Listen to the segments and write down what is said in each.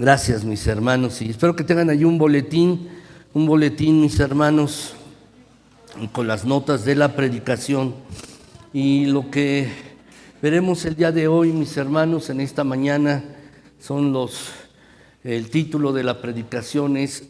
Gracias, mis hermanos, y espero que tengan ahí un boletín, mis hermanos, con las notas de la predicación. Y lo que veremos el día de hoy, mis hermanos, en esta mañana, el título de la predicación es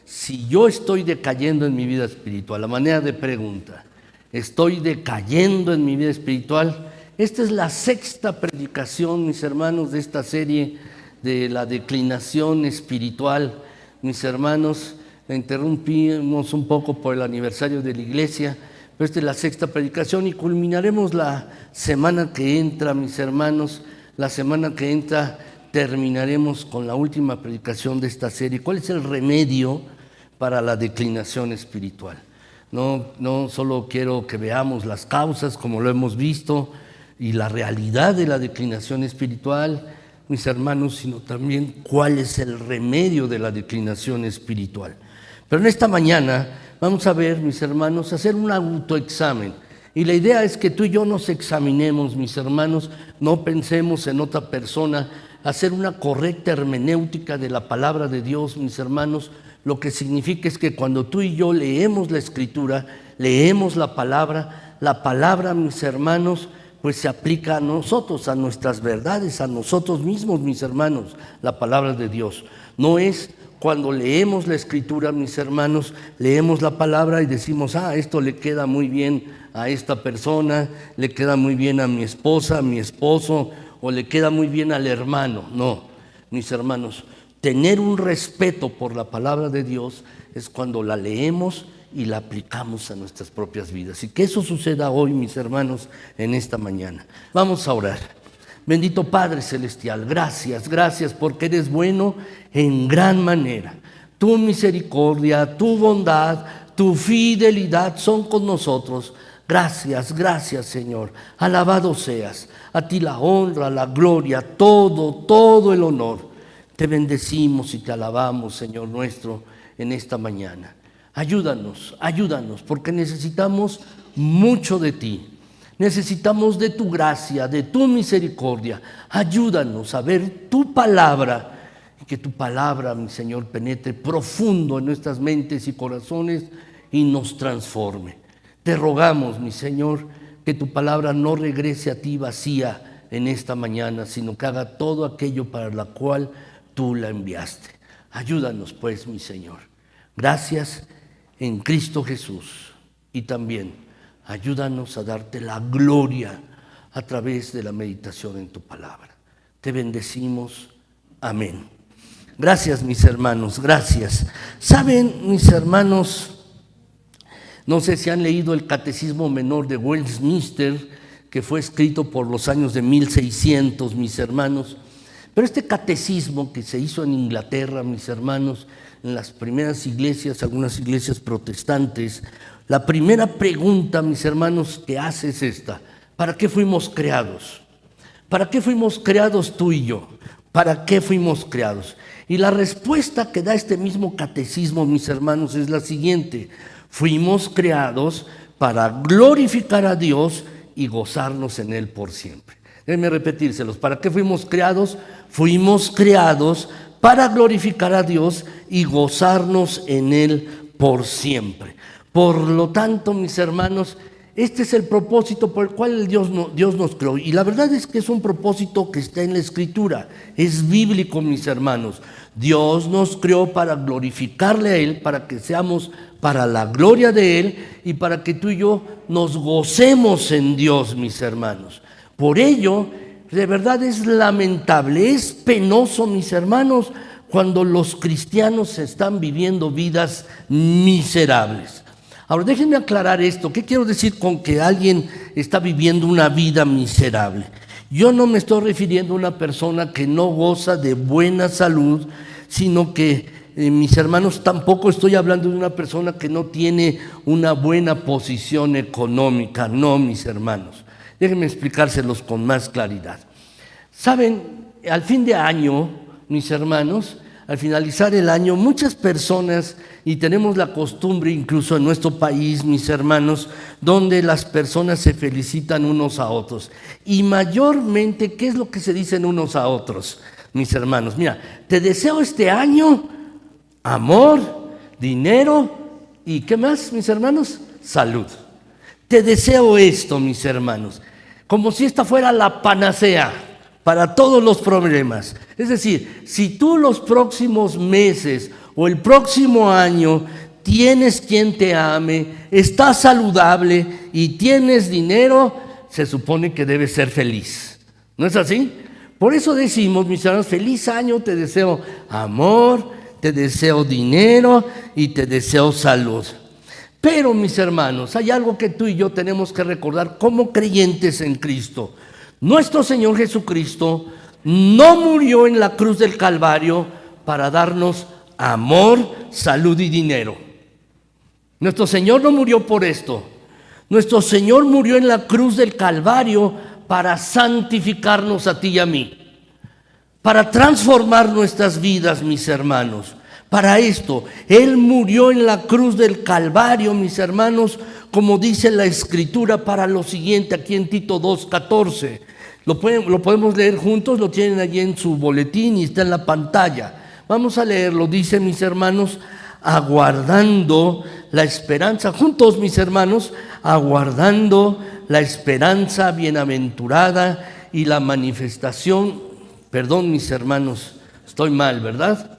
Si yo estoy decayendo en mi vida espiritual, a manera de pregunta. ¿Estoy decayendo en mi vida espiritual? Esta es la sexta predicación, mis hermanos, de esta serie de la declinación espiritual. Mis hermanos, la interrumpimos un poco por el aniversario de la iglesia, pero esta es la sexta predicación y culminaremos la semana que entra, mis hermanos. La semana que entra terminaremos con la última predicación de esta serie. ¿Cuál es el remedio para la declinación espiritual? No solo quiero que veamos las causas como lo hemos visto y la realidad de la declinación espiritual, mis hermanos, sino también cuál es el remedio de la declinación espiritual. Pero en esta mañana vamos a ver, mis hermanos, hacer un autoexamen. Y la idea es que tú y yo nos examinemos, mis hermanos, no pensemos en otra persona, hacer una correcta hermenéutica de la palabra de Dios, mis hermanos. Lo que significa es que cuando tú y yo leemos la Escritura, leemos la palabra, mis hermanos, pues se aplica a nosotros, a nuestras verdades, a nosotros mismos, mis hermanos, la palabra de Dios. No es cuando leemos la Escritura, mis hermanos, leemos la palabra y decimos, esto le queda muy bien a esta persona, le queda muy bien a mi esposa, a mi esposo, o le queda muy bien al hermano. No, mis hermanos, tener un respeto por la palabra de Dios es cuando la leemos y la aplicamos a nuestras propias vidas. Y que eso suceda hoy, mis hermanos, en esta mañana. Vamos a orar. Bendito Padre Celestial, gracias porque eres bueno en gran manera. Tu misericordia, tu bondad, tu fidelidad son con nosotros. Gracias, Señor. Alabado seas. A ti la honra, la gloria, todo el honor. Te bendecimos y te alabamos, Señor nuestro, en esta mañana. Ayúdanos, porque necesitamos mucho de ti. Necesitamos de tu gracia, de tu misericordia. Ayúdanos a ver tu palabra y que tu palabra, mi Señor, penetre profundo en nuestras mentes y corazones y nos transforme. Te rogamos, mi Señor, que tu palabra no regrese a ti vacía en esta mañana, sino que haga todo aquello para la cual tú la enviaste. Ayúdanos, pues, mi Señor. Gracias en Cristo Jesús. Y también ayúdanos a darte la gloria a través de la meditación en tu palabra. Te bendecimos. Amén. Gracias, mis hermanos, gracias. Saben, mis hermanos, no sé si han leído el Catecismo Menor de Westminster, que fue escrito por los años de 1600, mis hermanos. Pero este catecismo que se hizo en Inglaterra, mis hermanos, en las primeras iglesias, algunas iglesias protestantes, la primera pregunta, mis hermanos, que hace es esta: ¿para qué fuimos creados? ¿Para qué fuimos creados tú y yo? ¿Para qué fuimos creados? Y la respuesta que da este mismo catecismo, mis hermanos, es la siguiente: fuimos creados para glorificar a Dios y gozarnos en Él por siempre. Déjenme repetírselos. ¿Para qué fuimos creados? Fuimos creados para glorificar a Dios y gozarnos en Él por siempre. Por lo tanto, mis hermanos, este es el propósito por el cual Dios nos creó. Y la verdad es que es un propósito que está en la Escritura. Es bíblico, mis hermanos. Dios nos creó para glorificarle a Él, para que seamos para la gloria de Él y para que tú y yo nos gocemos en Dios, mis hermanos. Por ello, de verdad es lamentable, es penoso, mis hermanos, cuando los cristianos están viviendo vidas miserables. Ahora, déjenme aclarar esto. ¿Qué quiero decir con que alguien está viviendo una vida miserable? Yo no me estoy refiriendo a una persona que no goza de buena salud, sino que, mis hermanos, tampoco estoy hablando de una persona que no tiene una buena posición económica. No, mis hermanos. Déjenme explicárselos con más claridad. Saben, al fin de año, mis hermanos, al finalizar el año, muchas personas, y tenemos la costumbre incluso en nuestro país, mis hermanos, donde las personas se felicitan unos a otros. Y mayormente, ¿qué es lo que se dicen unos a otros? mis hermanos. Mira, te deseo este año amor, dinero y ¿qué más, mis hermanos? Salud. Te deseo esto, mis hermanos, como si esta fuera la panacea para todos los problemas. Es decir, si tú los próximos meses o el próximo año tienes quien te ame, estás saludable y tienes dinero, se supone que debes ser feliz. ¿No es así? Por eso decimos, mis hermanos, feliz año, te deseo amor, te deseo dinero y te deseo salud. Pero, mis hermanos, hay algo que tú y yo tenemos que recordar como creyentes en Cristo. Nuestro Señor Jesucristo no murió en la cruz del Calvario para darnos amor, salud y dinero. Nuestro Señor no murió por esto. Nuestro Señor murió en la cruz del Calvario para santificarnos a ti y a mí, para transformar nuestras vidas, mis hermanos. Para esto, Él murió en la cruz del Calvario, mis hermanos, como dice la Escritura, para lo siguiente, aquí en Tito 2:14. Lo podemos leer juntos, lo tienen allí en su boletín y está en la pantalla. Vamos a leerlo, dice, mis hermanos, aguardando la esperanza, juntos, mis hermanos, aguardando la esperanza bienaventurada y la manifestación, perdón, mis hermanos, estoy mal, ¿verdad?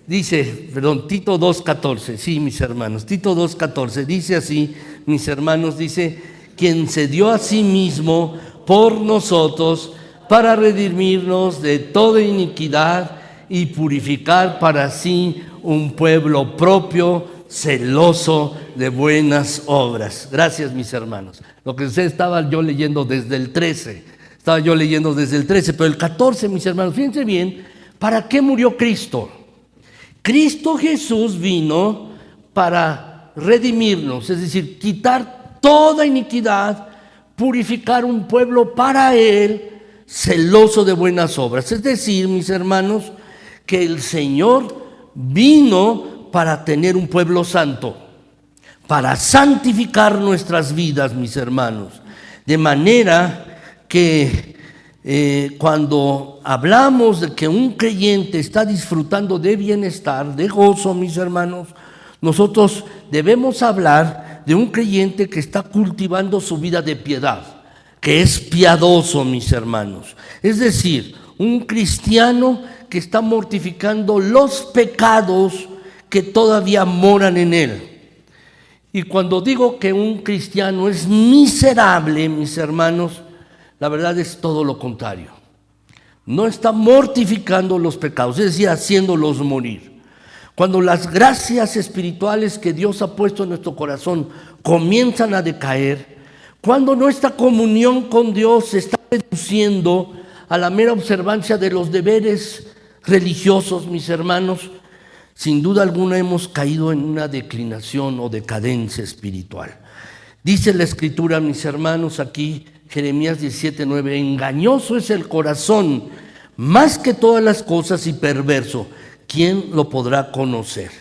Dice, Tito 2:14, sí, mis hermanos, Tito 2:14, dice así, mis hermanos, dice, quien se dio a sí mismo por nosotros para redimirnos de toda iniquidad y purificar para sí un pueblo propio, celoso de buenas obras. Gracias, mis hermanos. Lo que usted estaba yo leyendo desde el 13, pero el 14, mis hermanos, fíjense bien, ¿para qué murió Cristo? Cristo Jesús vino para redimirnos, es decir, quitar toda iniquidad, purificar un pueblo para Él, celoso de buenas obras. Es decir, mis hermanos, que el Señor vino para tener un pueblo santo, para santificar nuestras vidas, mis hermanos. De manera que cuando hablamos de que un creyente está disfrutando de bienestar, de gozo, mis hermanos, nosotros debemos hablar de un creyente que está cultivando su vida de piedad, que es piadoso, mis hermanos. Es decir, un cristiano que está mortificando los pecados que todavía moran en él. Y cuando digo que un cristiano es miserable, mis hermanos, la verdad es todo lo contrario. No está mortificando los pecados, es decir, haciéndolos morir. Cuando las gracias espirituales que Dios ha puesto en nuestro corazón comienzan a decaer, cuando nuestra comunión con Dios se está reduciendo a la mera observancia de los deberes religiosos, mis hermanos, sin duda alguna hemos caído en una declinación o decadencia espiritual. Dice la Escritura, mis hermanos, aquí, Jeremías 17:9, engañoso es el corazón más que todas las cosas y perverso, ¿quién lo podrá conocer?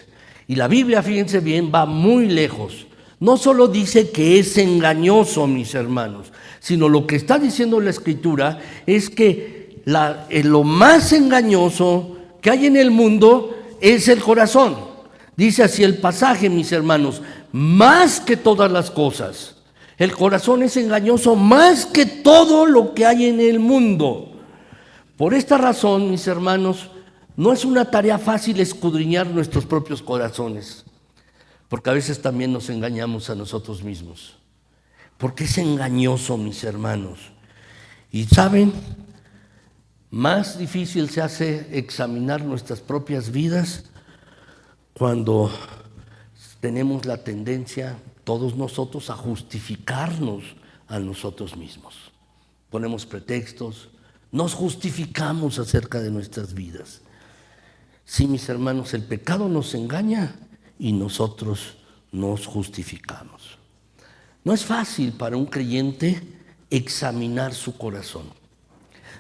Y la Biblia, fíjense bien, va muy lejos. No solo dice que es engañoso, mis hermanos, sino lo que está diciendo la Escritura es que lo más engañoso que hay en el mundo es el corazón. Dice así el pasaje, mis hermanos, más que todas las cosas. El corazón es engañoso más que todo lo que hay en el mundo. Por esta razón, mis hermanos, no es una tarea fácil escudriñar nuestros propios corazones, porque a veces también nos engañamos a nosotros mismos. Porque es engañoso, mis hermanos. Y ¿saben? Más difícil se hace examinar nuestras propias vidas cuando tenemos la tendencia, todos nosotros, a justificarnos a nosotros mismos. Ponemos pretextos, nos justificamos acerca de nuestras vidas. Sí, mis hermanos, el pecado nos engaña y nosotros nos justificamos. No es fácil para un creyente examinar su corazón.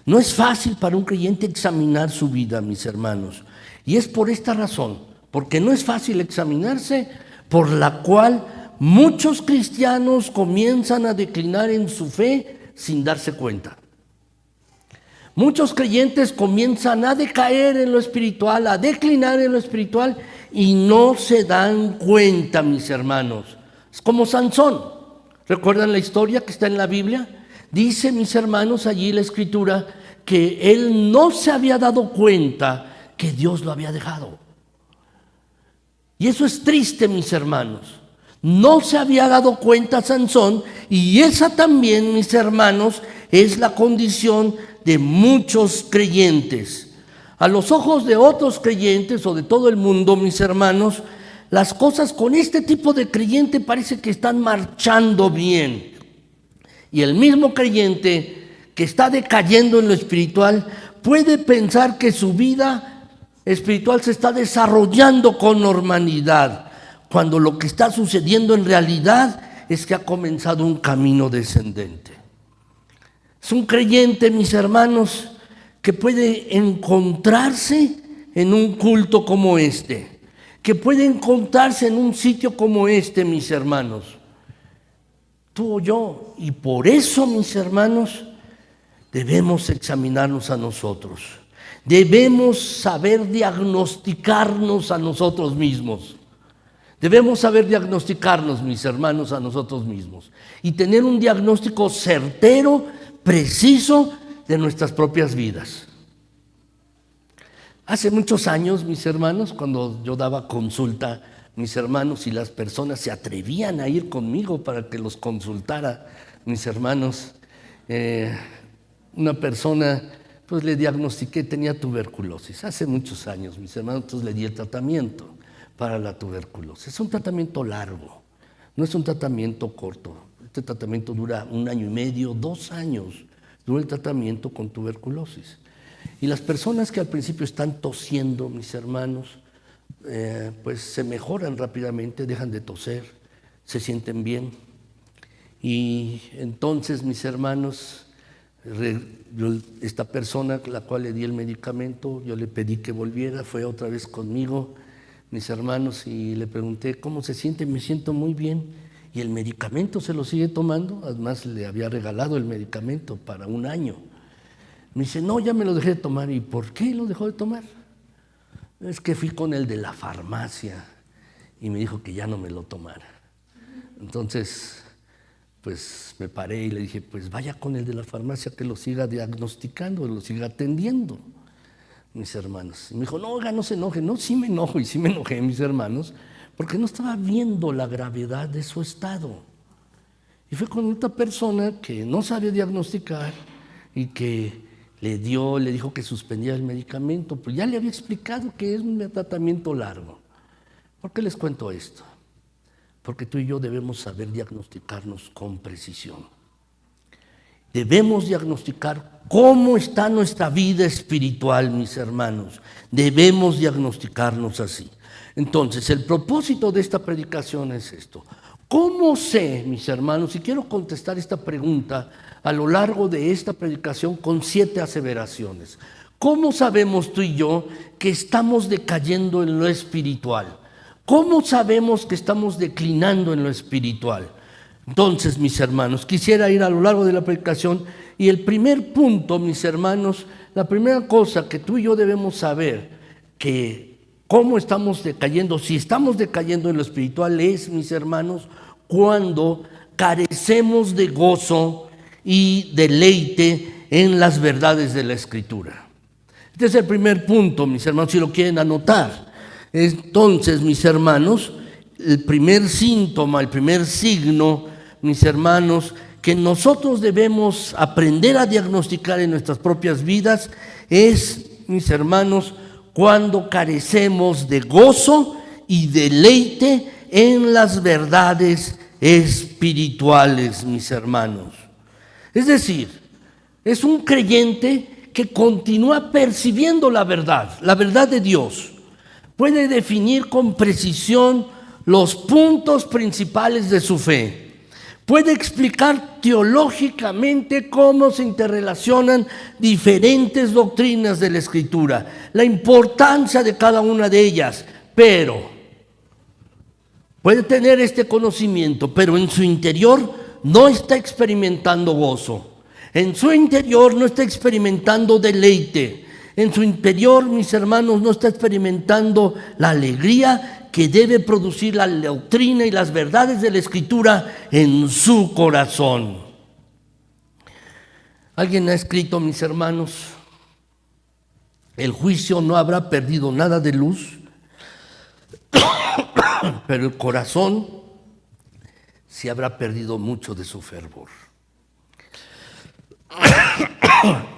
No es fácil para un creyente examinar su vida, mis hermanos. Y es por esta razón, porque no es fácil examinarse, por la cual muchos cristianos comienzan a declinar en su fe sin darse cuenta. Muchos creyentes comienzan a decaer en lo espiritual, a declinar en lo espiritual y no se dan cuenta, mis hermanos. Es como Sansón. ¿Recuerdan la historia que está en la Biblia? Dice, mis hermanos, allí la Escritura, que él no se había dado cuenta que Dios lo había dejado. Y eso es triste, mis hermanos. No se había dado cuenta Sansón, y esa también, mis hermanos, es la condición de muchos creyentes. A los ojos de otros creyentes o de todo el mundo, mis hermanos, las cosas con este tipo de creyente parece que están marchando bien. Y el mismo creyente que está decayendo en lo espiritual puede pensar que su vida espiritual se está desarrollando con normalidad, cuando lo que está sucediendo en realidad es que ha comenzado un camino descendente. Es un creyente, mis hermanos, que puede encontrarse en un culto como este, que puede encontrarse en un sitio como este, mis hermanos, tú o yo. Y por eso, mis hermanos, debemos examinarnos a nosotros. Debemos saber diagnosticarnos a nosotros mismos. Debemos saber diagnosticarnos, mis hermanos, a nosotros mismos. Y tener un diagnóstico certero, preciso, de nuestras propias vidas. Hace muchos años, mis hermanos, cuando yo daba consulta, mis hermanos, y las personas se atrevían a ir conmigo para que los consultara, mis hermanos, una persona, pues le diagnostiqué, tenía tuberculosis. Hace muchos años, mis hermanos, entonces le di el tratamiento para la tuberculosis. Es un tratamiento largo, no es un tratamiento corto. Este tratamiento dura 1 año y medio, 2 años, dura el tratamiento con tuberculosis. Y las personas que al principio están tosiendo, mis hermanos, pues se mejoran rápidamente, dejan de toser, se sienten bien. Y entonces, mis hermanos, esta persona a la cual le di el medicamento, yo le pedí que volviera, fue otra vez conmigo, mis hermanos, y le pregunté, ¿cómo se siente? Me siento muy bien. Y el medicamento se lo sigue tomando, además le había regalado el medicamento para 1 año. Me dice, no, ya me lo dejé de tomar. ¿Y por qué lo dejó de tomar? Es que fui con el de la farmacia y me dijo que ya no me lo tomara. Entonces, pues me paré y le dije, pues vaya con el de la farmacia que lo siga diagnosticando, lo siga atendiendo, mis hermanos. Y me dijo, no, oiga, no se enoje. No, sí me enojo, y sí me enojé, mis hermanos, porque no estaba viendo la gravedad de su estado. Y fue con otra persona que no sabía diagnosticar y que le dijo que suspendía el medicamento, pues ya le había explicado que es un tratamiento largo. ¿Por qué les cuento esto? Porque tú y yo debemos saber diagnosticarnos con precisión. Debemos diagnosticar cómo está nuestra vida espiritual, mis hermanos. Debemos diagnosticarnos así. Entonces, el propósito de esta predicación es esto. ¿Cómo sé, mis hermanos? Y quiero contestar esta pregunta a lo largo de esta predicación con 7 aseveraciones. ¿Cómo sabemos tú y yo que estamos decayendo en lo espiritual? ¿Cómo sabemos que estamos declinando en lo espiritual? Entonces, mis hermanos, quisiera ir a lo largo de la predicación, y el primer punto, mis hermanos, la primera cosa que tú y yo debemos saber, que cómo estamos decayendo, si estamos decayendo en lo espiritual, es, mis hermanos, cuando carecemos de gozo y deleite en las verdades de la Escritura. Este es el primer punto, mis hermanos, si lo quieren anotar. Entonces, mis hermanos, el primer síntoma, el primer signo, mis hermanos, que nosotros debemos aprender a diagnosticar en nuestras propias vidas es, mis hermanos, cuando carecemos de gozo y deleite en las verdades espirituales, mis hermanos. Es decir, es un creyente que continúa percibiendo la verdad de Dios. Puede definir con precisión los puntos principales de su fe. Puede explicar teológicamente cómo se interrelacionan diferentes doctrinas de la Escritura, la importancia de cada una de ellas, pero puede tener este conocimiento, pero en su interior no está experimentando gozo. En su interior no está experimentando deleite. En su interior, mis hermanos, no está experimentando la alegría que debe producir la doctrina y las verdades de la Escritura en su corazón. Alguien ha escrito, mis hermanos, el juicio no habrá perdido nada de luz, pero el corazón sí habrá perdido mucho de su fervor.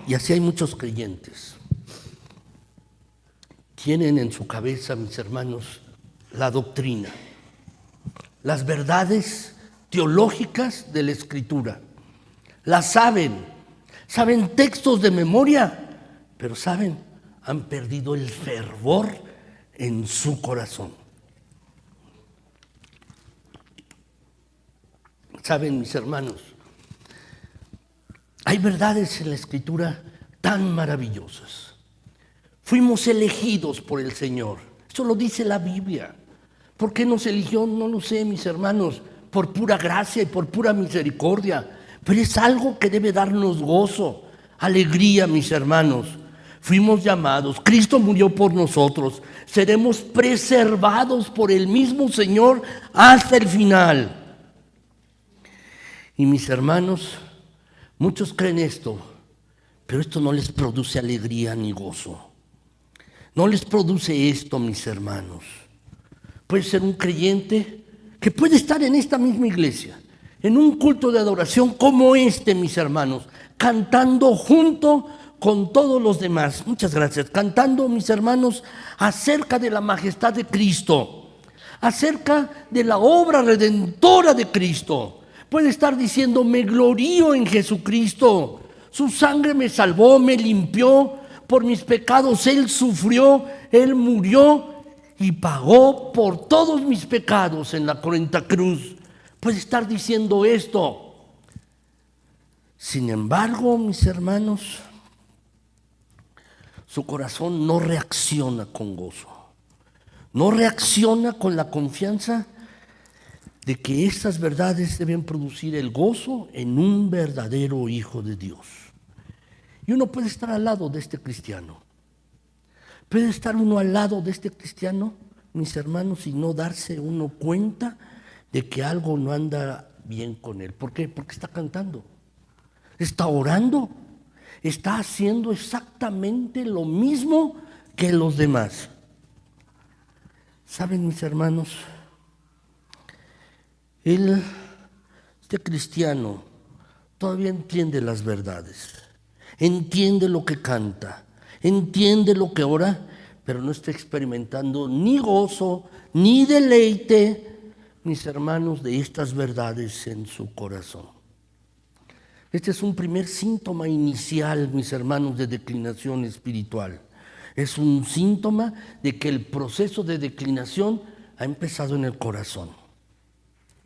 Y así hay muchos creyentes. Tienen en su cabeza, mis hermanos, la doctrina, las verdades teológicas de la Escritura. Las saben textos de memoria, pero han perdido el fervor en su corazón. Saben, mis hermanos, hay verdades en la Escritura tan maravillosas. Fuimos elegidos por el Señor. Eso lo dice la Biblia. ¿Por qué nos eligió? No lo sé, mis hermanos. Por pura gracia y por pura misericordia. Pero es algo que debe darnos gozo, alegría, mis hermanos. Fuimos llamados. Cristo murió por nosotros. Seremos preservados por el mismo Señor hasta el final. Y mis hermanos, muchos creen esto, pero esto no les produce alegría ni gozo. No les produce esto, mis hermanos. Puede ser un creyente que puede estar en esta misma iglesia, en un culto de adoración como este, mis hermanos, cantando junto con todos los demás. Muchas gracias. Cantando, mis hermanos, acerca de la majestad de Cristo, acerca de la obra redentora de Cristo. Puede estar diciendo, me glorío en Jesucristo. Su sangre me salvó, me limpió. Por mis pecados Él sufrió, Él murió y pagó por todos mis pecados en la cruenta cruz. Puede estar diciendo esto. Sin embargo, mis hermanos, su corazón no reacciona con gozo. No reacciona con la confianza de que estas verdades deben producir el gozo en un verdadero hijo de Dios. Y uno puede estar al lado de este cristiano. Puede estar uno al lado de este cristiano, mis hermanos, y no darse uno cuenta de que algo no anda bien con él. ¿Por qué? Porque está cantando, está orando, está haciendo exactamente lo mismo que los demás. ¿Saben, mis hermanos? Este cristiano todavía entiende las verdades. Entiende lo que canta, entiende lo que ora, pero no está experimentando ni gozo, ni deleite, mis hermanos, de estas verdades en su corazón. Este es un primer síntoma inicial, mis hermanos, de declinación espiritual. Es un síntoma de que el proceso de declinación ha empezado en el corazón.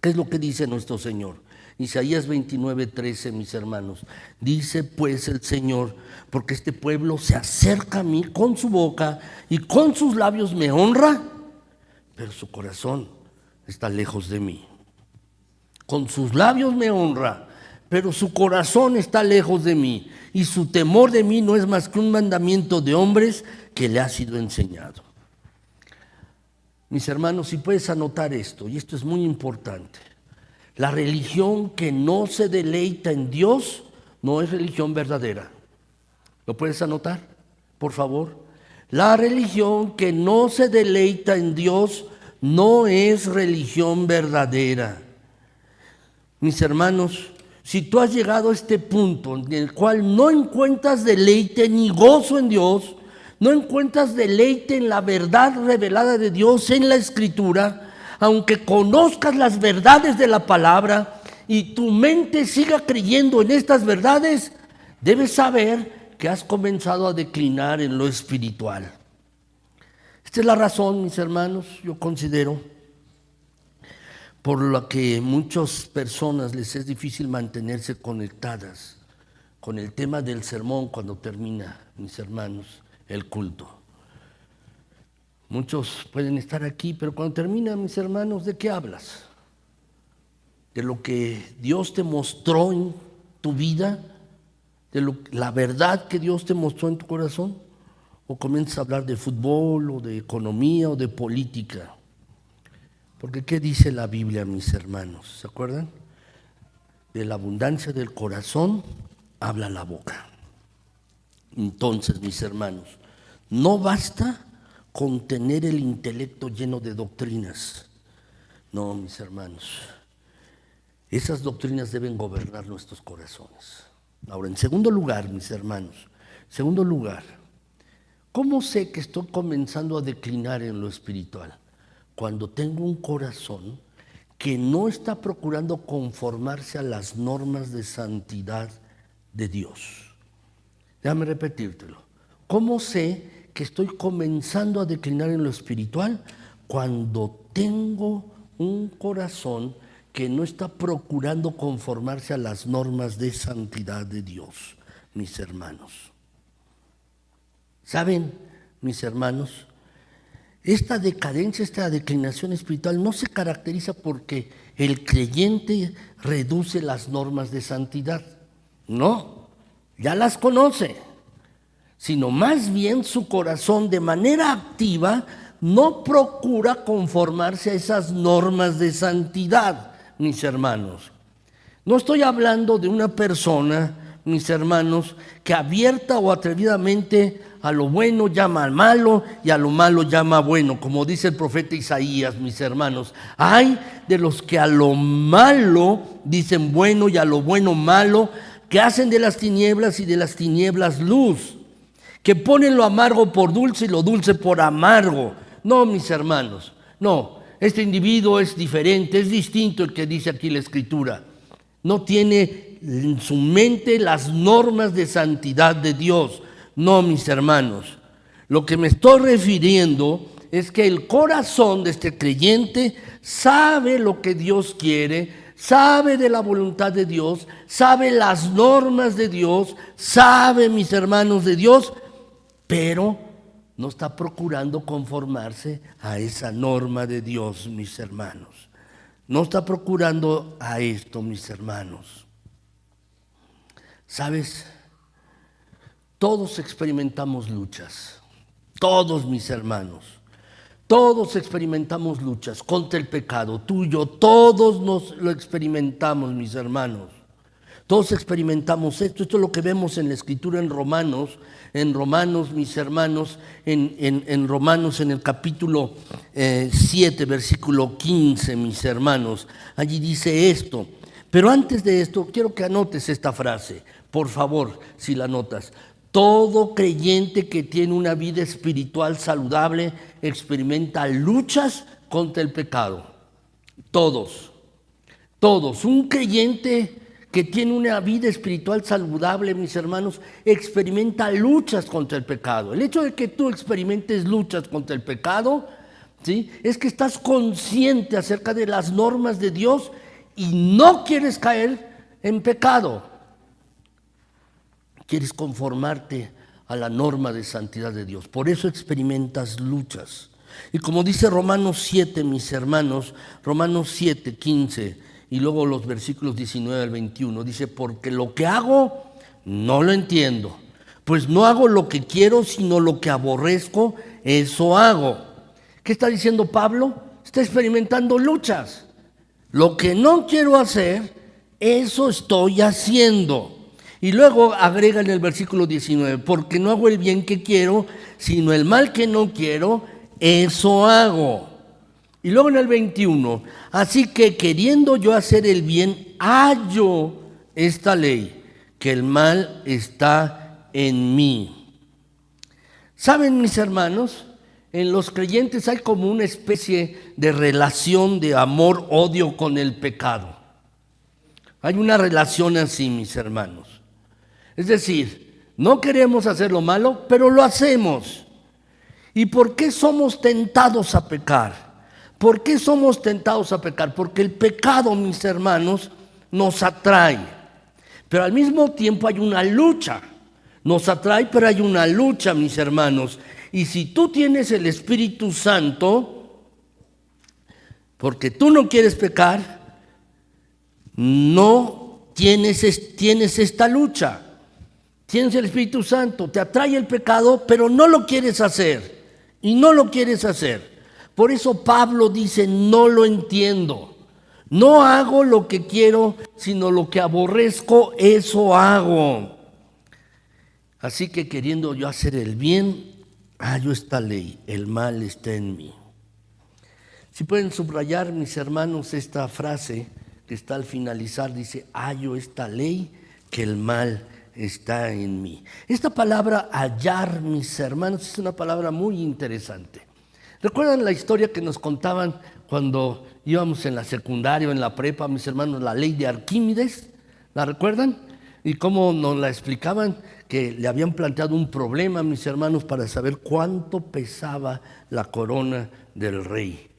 ¿Qué es lo que dice nuestro Señor? Isaías 29:13, mis hermanos. Dice pues el Señor, porque este pueblo se acerca a mí con su boca y con sus labios me honra, pero su corazón está lejos de mí. Con sus labios me honra, pero su corazón está lejos de mí. Y su temor de mí no es más que un mandamiento de hombres que le ha sido enseñado. Mis hermanos, si puedes anotar esto, y esto es muy importante. La religión que no se deleita en Dios no es religión verdadera. ¿Lo puedes anotar, por favor? La religión que no se deleita en Dios no es religión verdadera. Mis hermanos, si tú has llegado a este punto en el cual no encuentras deleite ni gozo en Dios, no encuentras deleite en la verdad revelada de Dios en la Escritura, aunque conozcas las verdades de la palabra y tu mente siga creyendo en estas verdades, debes saber que has comenzado a declinar en lo espiritual. Esta es la razón, mis hermanos, yo considero, por la que muchas personas les es difícil mantenerse conectadas con el tema del sermón cuando termina, mis hermanos, el culto. Muchos pueden estar aquí, pero cuando termina, mis hermanos, ¿de qué hablas? ¿De lo que Dios te mostró en tu vida? la verdad que Dios te mostró en tu corazón? ¿O comienzas a hablar de fútbol o de economía o de política? Porque ¿qué dice la Biblia, mis hermanos? ¿Se acuerdan? De la abundancia del corazón habla la boca. Entonces, mis hermanos, no basta con tener el intelecto lleno de doctrinas. No, mis hermanos, esas doctrinas deben gobernar nuestros corazones. Ahora, en segundo lugar, mis hermanos, segundo lugar, ¿cómo sé que estoy comenzando a declinar en lo espiritual? Cuando tengo un corazón que no está procurando conformarse a las normas de santidad de Dios. Déjame repetírtelo. ¿Cómo sé que estoy comenzando a declinar en lo espiritual? Cuando tengo un corazón que no está procurando conformarse a las normas de santidad de Dios, mis hermanos. ¿Saben, mis hermanos? Esta decadencia, esta declinación espiritual no se caracteriza porque el creyente reduce las normas de santidad. No, ya las conoce, sino más bien su corazón de manera activa no procura conformarse a esas normas de santidad, mis hermanos. No estoy hablando de una persona, mis hermanos, que abierta o atrevidamente a lo bueno llama al malo y a lo malo llama bueno, como dice el profeta Isaías, mis hermanos. Hay de los que a lo malo dicen bueno y a lo bueno malo, que hacen de las tinieblas y de las tinieblas luz, que ponen lo amargo por dulce y lo dulce por amargo. No, mis hermanos, no, este individuo es diferente, es distinto el que dice aquí la Escritura. No tiene en su mente las normas de santidad de Dios. No, mis hermanos, lo que me estoy refiriendo es que el corazón de este creyente sabe lo que Dios quiere, sabe de la voluntad de Dios, sabe las normas de Dios, sabe, mis hermanos, de Dios, pero no está procurando conformarse a esa norma de Dios, mis hermanos. No está procurando a esto, mis hermanos. ¿Sabes? Todos experimentamos luchas, todos, mis hermanos, todos experimentamos luchas contra el pecado, tú y yo, todos nos lo experimentamos, mis hermanos. Todos experimentamos esto es lo que vemos en la Escritura en Romanos, mis hermanos, en Romanos en el capítulo 7, versículo 15, mis hermanos. Allí dice esto, pero antes de esto quiero que anotes esta frase, por favor, si la anotas. Todo creyente que tiene una vida espiritual saludable experimenta luchas contra el pecado. Todos. Un creyente que tiene una vida espiritual saludable, mis hermanos, experimenta luchas contra el pecado. El hecho de que tú experimentes luchas contra el pecado, ¿sí?, es que estás consciente acerca de las normas de Dios y no quieres caer en pecado. Quieres conformarte a la norma de santidad de Dios. Por eso experimentas luchas. Y como dice Romanos 7, mis hermanos, Romanos 7, 15, y luego los versículos 19 al 21, dice, porque lo que hago no lo entiendo, pues no hago lo que quiero, sino lo que aborrezco, eso hago. ¿Qué está diciendo Pablo? Está experimentando luchas. Lo que no quiero hacer, eso estoy haciendo. Y luego agrega en el versículo 19, porque no hago el bien que quiero, sino el mal que no quiero, eso hago. Y luego en el 21, así que queriendo yo hacer el bien, hallo esta ley, que el mal está en mí. ¿Saben, mis hermanos? En los creyentes hay como una especie de relación de amor-odio con el pecado. Hay una relación así, mis hermanos. Es decir, no queremos hacer lo malo, pero lo hacemos. ¿Y por qué somos tentados a pecar? ¿Por qué somos tentados a pecar? Porque el pecado, mis hermanos, nos atrae. Pero al mismo tiempo hay una lucha. Nos atrae, pero hay una lucha, mis hermanos. Y si tú tienes el Espíritu Santo, porque tú no quieres pecar, no tienes esta lucha. tienes el Espíritu Santo, te atrae el pecado, pero no lo quieres hacer. Y no lo quieres hacer. Por eso Pablo dice, no lo entiendo. No hago lo que quiero, sino lo que aborrezco, eso hago. Así que queriendo yo hacer el bien, hallo esta ley, el mal está en mí. Si pueden subrayar, mis hermanos, esta frase que está al finalizar, dice, hallo esta ley, que el mal está en mí. Esta palabra hallar, mis hermanos, es una palabra muy interesante. ¿Recuerdan la historia que nos contaban cuando íbamos en la secundaria o en la prepa, mis hermanos, la ley de Arquímedes? ¿La recuerdan? Y cómo nos la explicaban, que le habían planteado un problema, mis hermanos, para saber cuánto pesaba la corona del rey.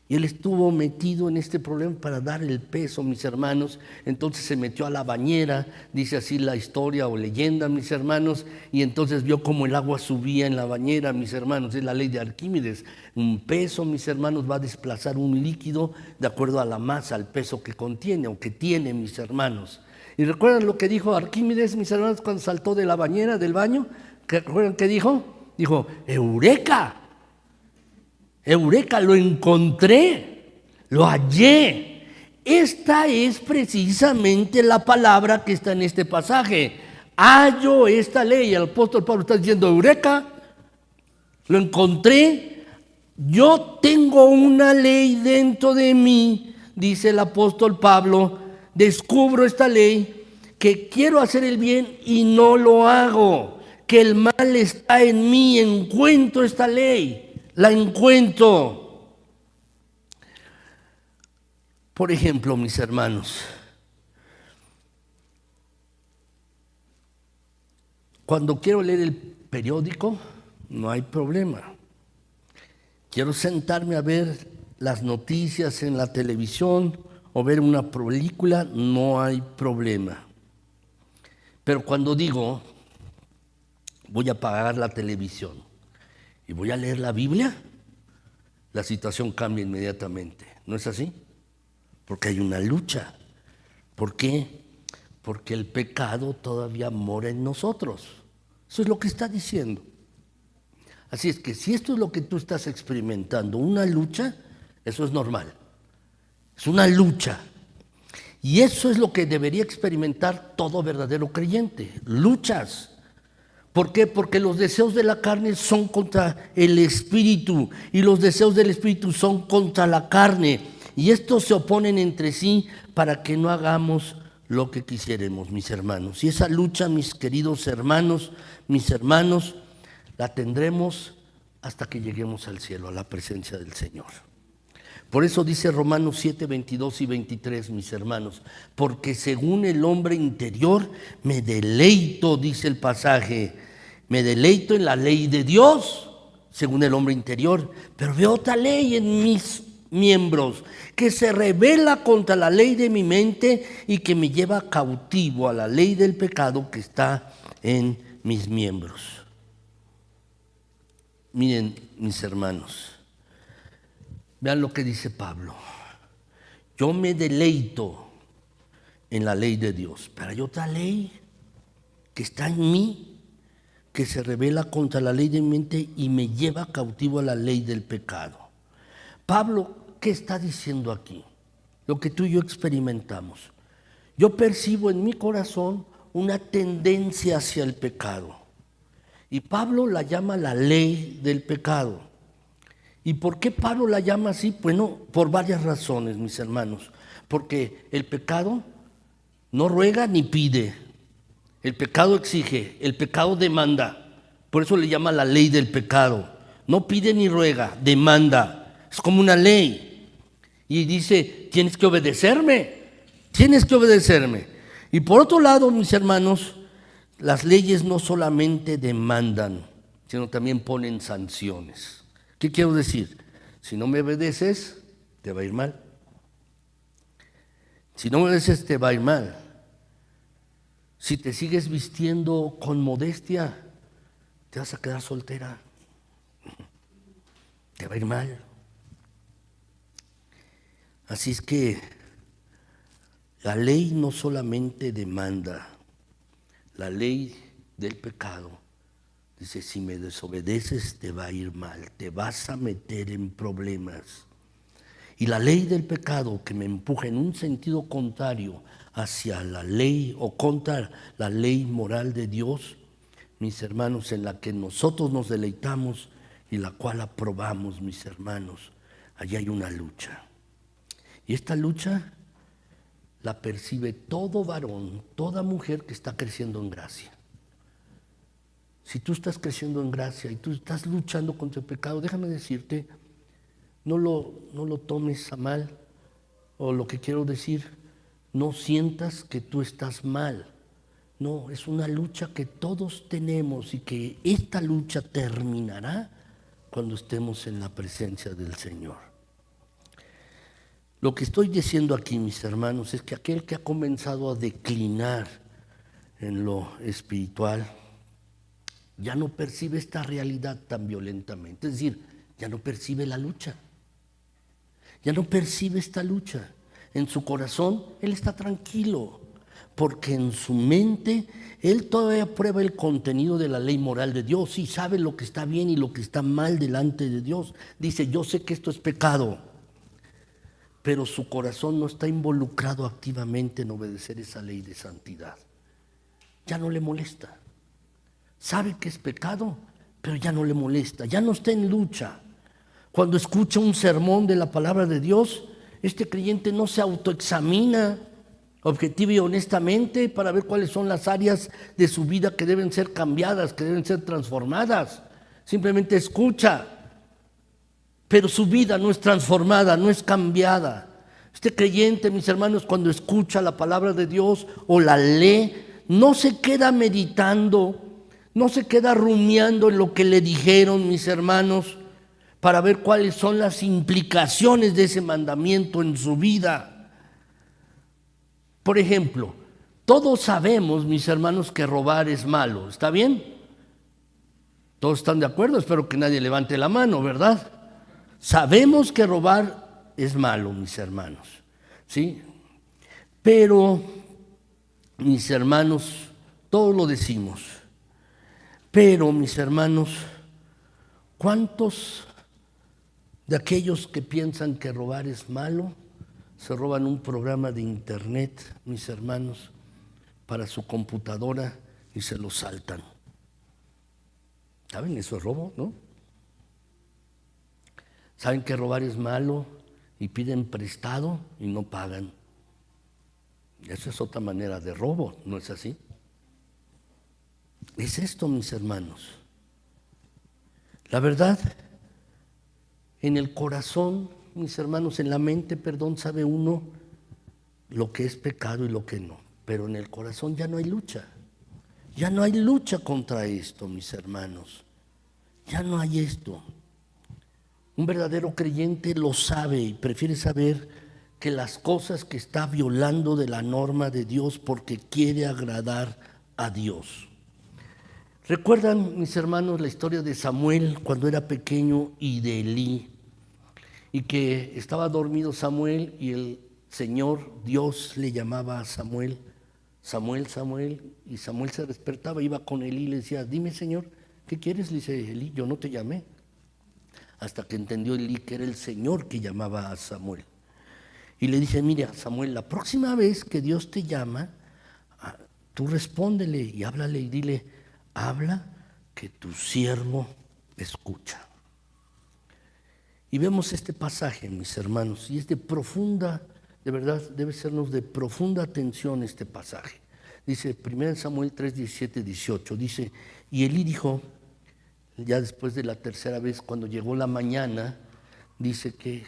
Y él estuvo metido en este problema para dar el peso, mis hermanos. Entonces se metió a la bañera, dice así la historia o leyenda, mis hermanos, y entonces vio cómo el agua subía en la bañera, mis hermanos. Es la ley de Arquímedes. Un peso, mis hermanos, va a desplazar un líquido de acuerdo a la masa, al peso que contiene o que tiene, mis hermanos. ¿Y recuerdan lo que dijo Arquímedes, mis hermanos, cuando saltó de la bañera, del baño? ¿Recuerdan qué dijo? Dijo, ¡Eureka! Eureka, lo encontré, lo hallé. Esta es precisamente la palabra que está en este pasaje. Hallo esta ley. El apóstol Pablo está diciendo, Eureka, lo encontré. Yo tengo una ley dentro de mí, dice el apóstol Pablo. Descubro esta ley, que quiero hacer el bien y no lo hago. Que el mal está en mí, encuentro esta ley. La encuentro. Por ejemplo, mis hermanos, cuando quiero leer el periódico, no hay problema. Quiero sentarme a ver las noticias en la televisión o ver una película, no hay problema. Pero cuando digo, voy a apagar la televisión y voy a leer la Biblia, la situación cambia inmediatamente. ¿No es así? Porque hay una lucha. ¿Por qué? Porque el pecado todavía mora en nosotros. Eso es lo que está diciendo. Así es que si esto es lo que tú estás experimentando, una lucha, eso es normal. Es una lucha. Y eso es lo que debería experimentar todo verdadero creyente. Luchas. ¿Por qué? Porque los deseos de la carne son contra el espíritu y los deseos del espíritu son contra la carne. Y estos se oponen entre sí para que no hagamos lo que quisiéramos, mis hermanos. Y esa lucha, mis queridos hermanos, mis hermanos, la tendremos hasta que lleguemos al cielo, a la presencia del Señor. Por eso dice Romanos 7, 22 y 23, mis hermanos, porque según el hombre interior me deleito, dice el pasaje, me deleito en la ley de Dios, según el hombre interior, pero veo otra ley en mis miembros que se rebela contra la ley de mi mente y que me lleva cautivo a la ley del pecado que está en mis miembros. Miren, mis hermanos, vean lo que dice Pablo. Yo me deleito en la ley de Dios, pero hay otra ley que está en mí, que se rebela contra la ley de mi mente y me lleva cautivo a la ley del pecado. Pablo, ¿qué está diciendo aquí? Lo que tú y yo experimentamos. Yo percibo en mi corazón una tendencia hacia el pecado. Y Pablo la llama la ley del pecado. ¿Y por qué Pablo la llama así? Bueno, por varias razones, mis hermanos. Porque el pecado no ruega ni pide. El pecado exige, el pecado demanda. Por eso le llama la ley del pecado. No pide ni ruega, demanda. Es como una ley. Y dice, tienes que obedecerme. Tienes que obedecerme. Y por otro lado, mis hermanos, las leyes no solamente demandan, sino también ponen sanciones. ¿Qué quiero decir? Si no me obedeces, te va a ir mal. Si no me obedeces, te va a ir mal. Si te sigues vistiendo con modestia, te vas a quedar soltera. Te va a ir mal. Así es que la ley no solamente demanda, la ley del pecado, dice, si me desobedeces te va a ir mal, te vas a meter en problemas. Y la ley del pecado que me empuja en un sentido contrario hacia la ley o contra la ley moral de Dios, mis hermanos, en la que nosotros nos deleitamos y la cual aprobamos, mis hermanos, allí hay una lucha. Y esta lucha la percibe todo varón, toda mujer que está creciendo en gracia. Si tú estás creciendo en gracia y tú estás luchando contra el pecado, déjame decirte, no lo tomes a mal, o lo que quiero decir, no sientas que tú estás mal. No, es una lucha que todos tenemos y que esta lucha terminará cuando estemos en la presencia del Señor. Lo que estoy diciendo aquí, mis hermanos, es que aquel que ha comenzado a declinar en lo espiritual ya no percibe esta realidad tan violentamente. Es decir, ya no percibe la lucha. Ya no percibe esta lucha. En su corazón, él está tranquilo, porque en su mente, él todavía prueba el contenido de la ley moral de Dios y sabe lo que está bien y lo que está mal delante de Dios. Dice, yo sé que esto es pecado, pero su corazón no está involucrado activamente en obedecer esa ley de santidad. Ya no le molesta. Sabe que es pecado, pero ya no le molesta, ya no está en lucha. Cuando escucha un sermón de la palabra de Dios, este creyente no se autoexamina objetiva y honestamente para ver cuáles son las áreas de su vida que deben ser cambiadas, que deben ser transformadas. Simplemente escucha, pero su vida no es transformada, no es cambiada. Este creyente, mis hermanos, cuando escucha la palabra de Dios o la lee, no se queda meditando, no se queda rumiando en lo que le dijeron, mis hermanos, para ver cuáles son las implicaciones de ese mandamiento en su vida. Por ejemplo, todos sabemos, mis hermanos, que robar es malo. ¿Está bien? ¿Todos están de acuerdo? Espero que nadie levante la mano, ¿verdad? Sabemos que robar es malo, mis hermanos, ¿sí? Pero, mis hermanos, todos lo decimos. Pero, mis hermanos, ¿cuántos de aquellos que piensan que robar es malo se roban un programa de internet, mis hermanos, para su computadora y se lo saltan? ¿Saben? Eso es robo, ¿no? ¿Saben que robar es malo y piden prestado y no pagan? Eso es otra manera de robo, ¿no es así? Es esto, mis hermanos. La verdad, en el corazón, mis hermanos, en la mente, sabe uno lo que es pecado y lo que no. Pero en el corazón ya no hay lucha. Ya no hay lucha contra esto, mis hermanos. Ya no hay esto. Un verdadero creyente lo sabe y prefiere saber que las cosas que está violando de la norma de Dios porque quiere agradar a Dios. ¿Recuerdan, mis hermanos, la historia de Samuel cuando era pequeño y de Elí? Y que estaba dormido Samuel y el Señor Dios le llamaba a Samuel, Samuel, Samuel, y Samuel se despertaba, iba con Elí y le decía, dime, Señor, ¿qué quieres? Le dice Elí, yo no te llamé. Hasta que entendió Elí que era el Señor que llamaba a Samuel. Y le dice, mira, Samuel, la próxima vez que Dios te llama, tú respóndele y háblale y dile, habla que tu siervo escucha. Y vemos este pasaje, mis hermanos, y es de profunda, de verdad, debe sernos de profunda atención este pasaje. Dice 1 Samuel 3, 17, 18, dice, y Elí dijo, ya después de la tercera vez, cuando llegó la mañana, dice que,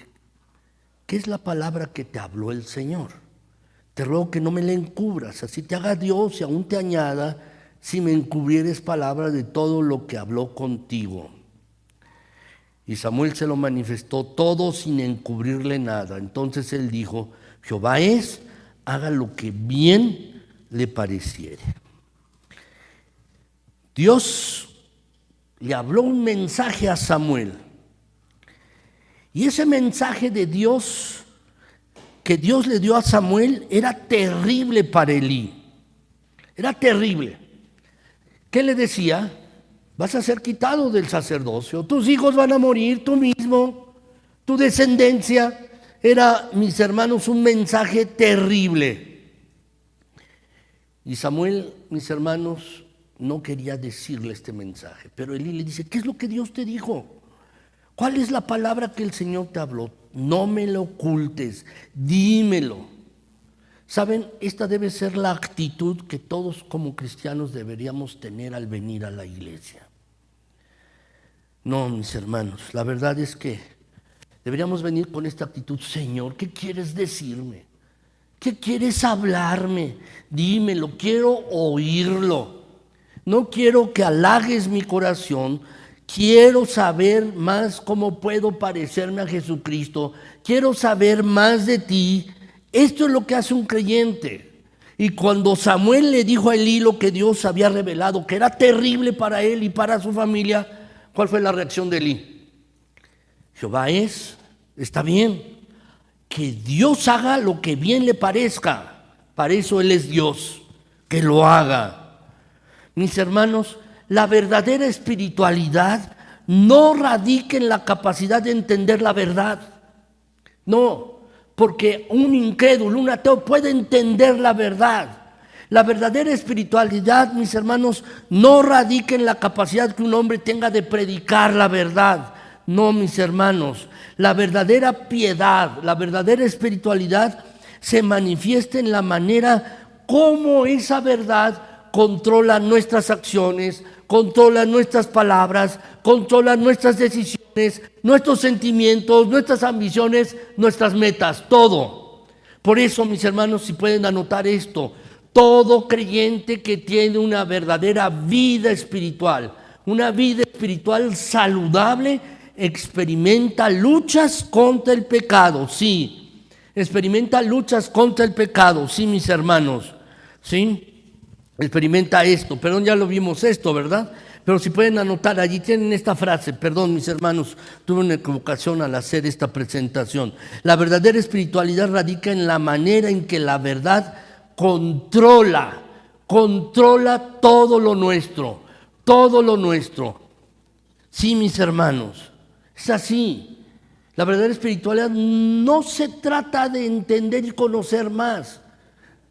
¿qué es la palabra que te habló el Señor? Te ruego que no me la encubras, así te haga Dios y aún te añada, si me encubrieres palabra de todo lo que habló contigo. Y Samuel se lo manifestó todo sin encubrirle nada. Entonces él dijo, Jehová es, haga lo que bien le pareciere. Dios le habló un mensaje a Samuel. Y ese mensaje de Dios que Dios le dio a Samuel era terrible para Elí. Era terrible. ¿qué le decía? Vas a ser quitado del sacerdocio, tus hijos van a morir, tú mismo, tu descendencia. Era, mis hermanos, un mensaje terrible. Y Samuel, mis hermanos, no quería decirle este mensaje, pero Elí le dice, ¿qué es lo que Dios te dijo? ¿Cuál es la palabra que el Señor te habló? No me lo ocultes, dímelo. ¿Saben? Esta debe ser la actitud que todos como cristianos deberíamos tener al venir a la iglesia. No, mis hermanos, la verdad es que deberíamos venir con esta actitud. Señor, ¿qué quieres decirme? ¿Qué quieres hablarme? Dímelo, quiero oírlo. No quiero que halagues mi corazón. Quiero saber más cómo puedo parecerme a Jesucristo. Quiero saber más de ti. Esto es lo que hace un creyente. Y cuando Samuel le dijo a Elí lo que Dios había revelado, que era terrible para él y para su familia, ¿cuál fue la reacción de Elí? Jehová está bien, que Dios haga lo que bien le parezca. Para eso Él es Dios, que lo haga. Mis hermanos, la verdadera espiritualidad no radica en la capacidad de entender la verdad. No, porque un incrédulo, un ateo puede entender la verdad. La verdadera espiritualidad, mis hermanos, no radica en la capacidad que un hombre tenga de predicar la verdad. No, mis hermanos, la verdadera piedad, la verdadera espiritualidad se manifiesta en la manera como esa verdad controla nuestras acciones, controla nuestras palabras, controla nuestras decisiones, nuestros sentimientos, nuestras ambiciones, nuestras metas, todo. Por eso, mis hermanos, si pueden anotar esto, todo creyente que tiene una verdadera vida espiritual, una vida espiritual saludable, experimenta luchas contra el pecado, sí. Experimenta luchas contra el pecado, sí, mis hermanos, sí. Experimenta esto, perdón, ya lo vimos esto, ¿verdad? Pero si pueden anotar, allí tienen esta frase, perdón, mis hermanos, tuve una equivocación al hacer esta presentación. La verdadera espiritualidad radica en la manera en que la verdad controla todo lo nuestro, todo lo nuestro. Sí, mis hermanos, es así. La verdadera espiritualidad no se trata de entender y conocer más.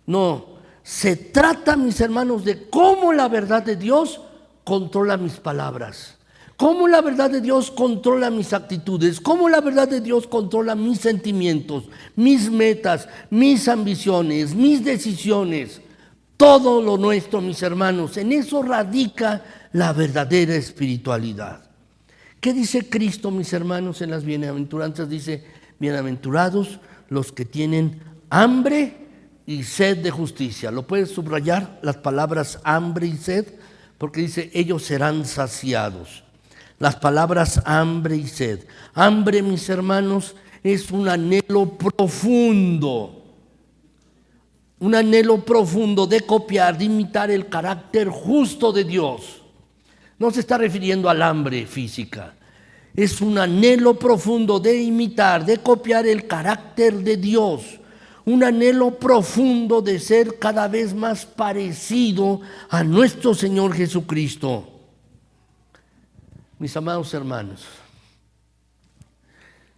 No, se trata, mis hermanos, de cómo la verdad de Dios controla mis palabras. Cómo la verdad de Dios controla mis actitudes. Cómo la verdad de Dios controla mis sentimientos, mis metas, mis ambiciones, mis decisiones. Todo lo nuestro, mis hermanos, en eso radica la verdadera espiritualidad. ¿Qué dice Cristo, mis hermanos, en las bienaventuranzas? Dice, bienaventurados los que tienen hambre y sed de justicia. ¿Lo puedes subrayar las palabras hambre y sed? Porque dice, ellos serán saciados. Las palabras hambre y sed. Hambre, mis hermanos, es un anhelo profundo. Un anhelo profundo de copiar, de imitar el carácter justo de Dios. No se está refiriendo al hambre física. Es un anhelo profundo de imitar, de copiar el carácter de Dios. Un anhelo profundo de ser cada vez más parecido a nuestro Señor Jesucristo. Mis amados hermanos,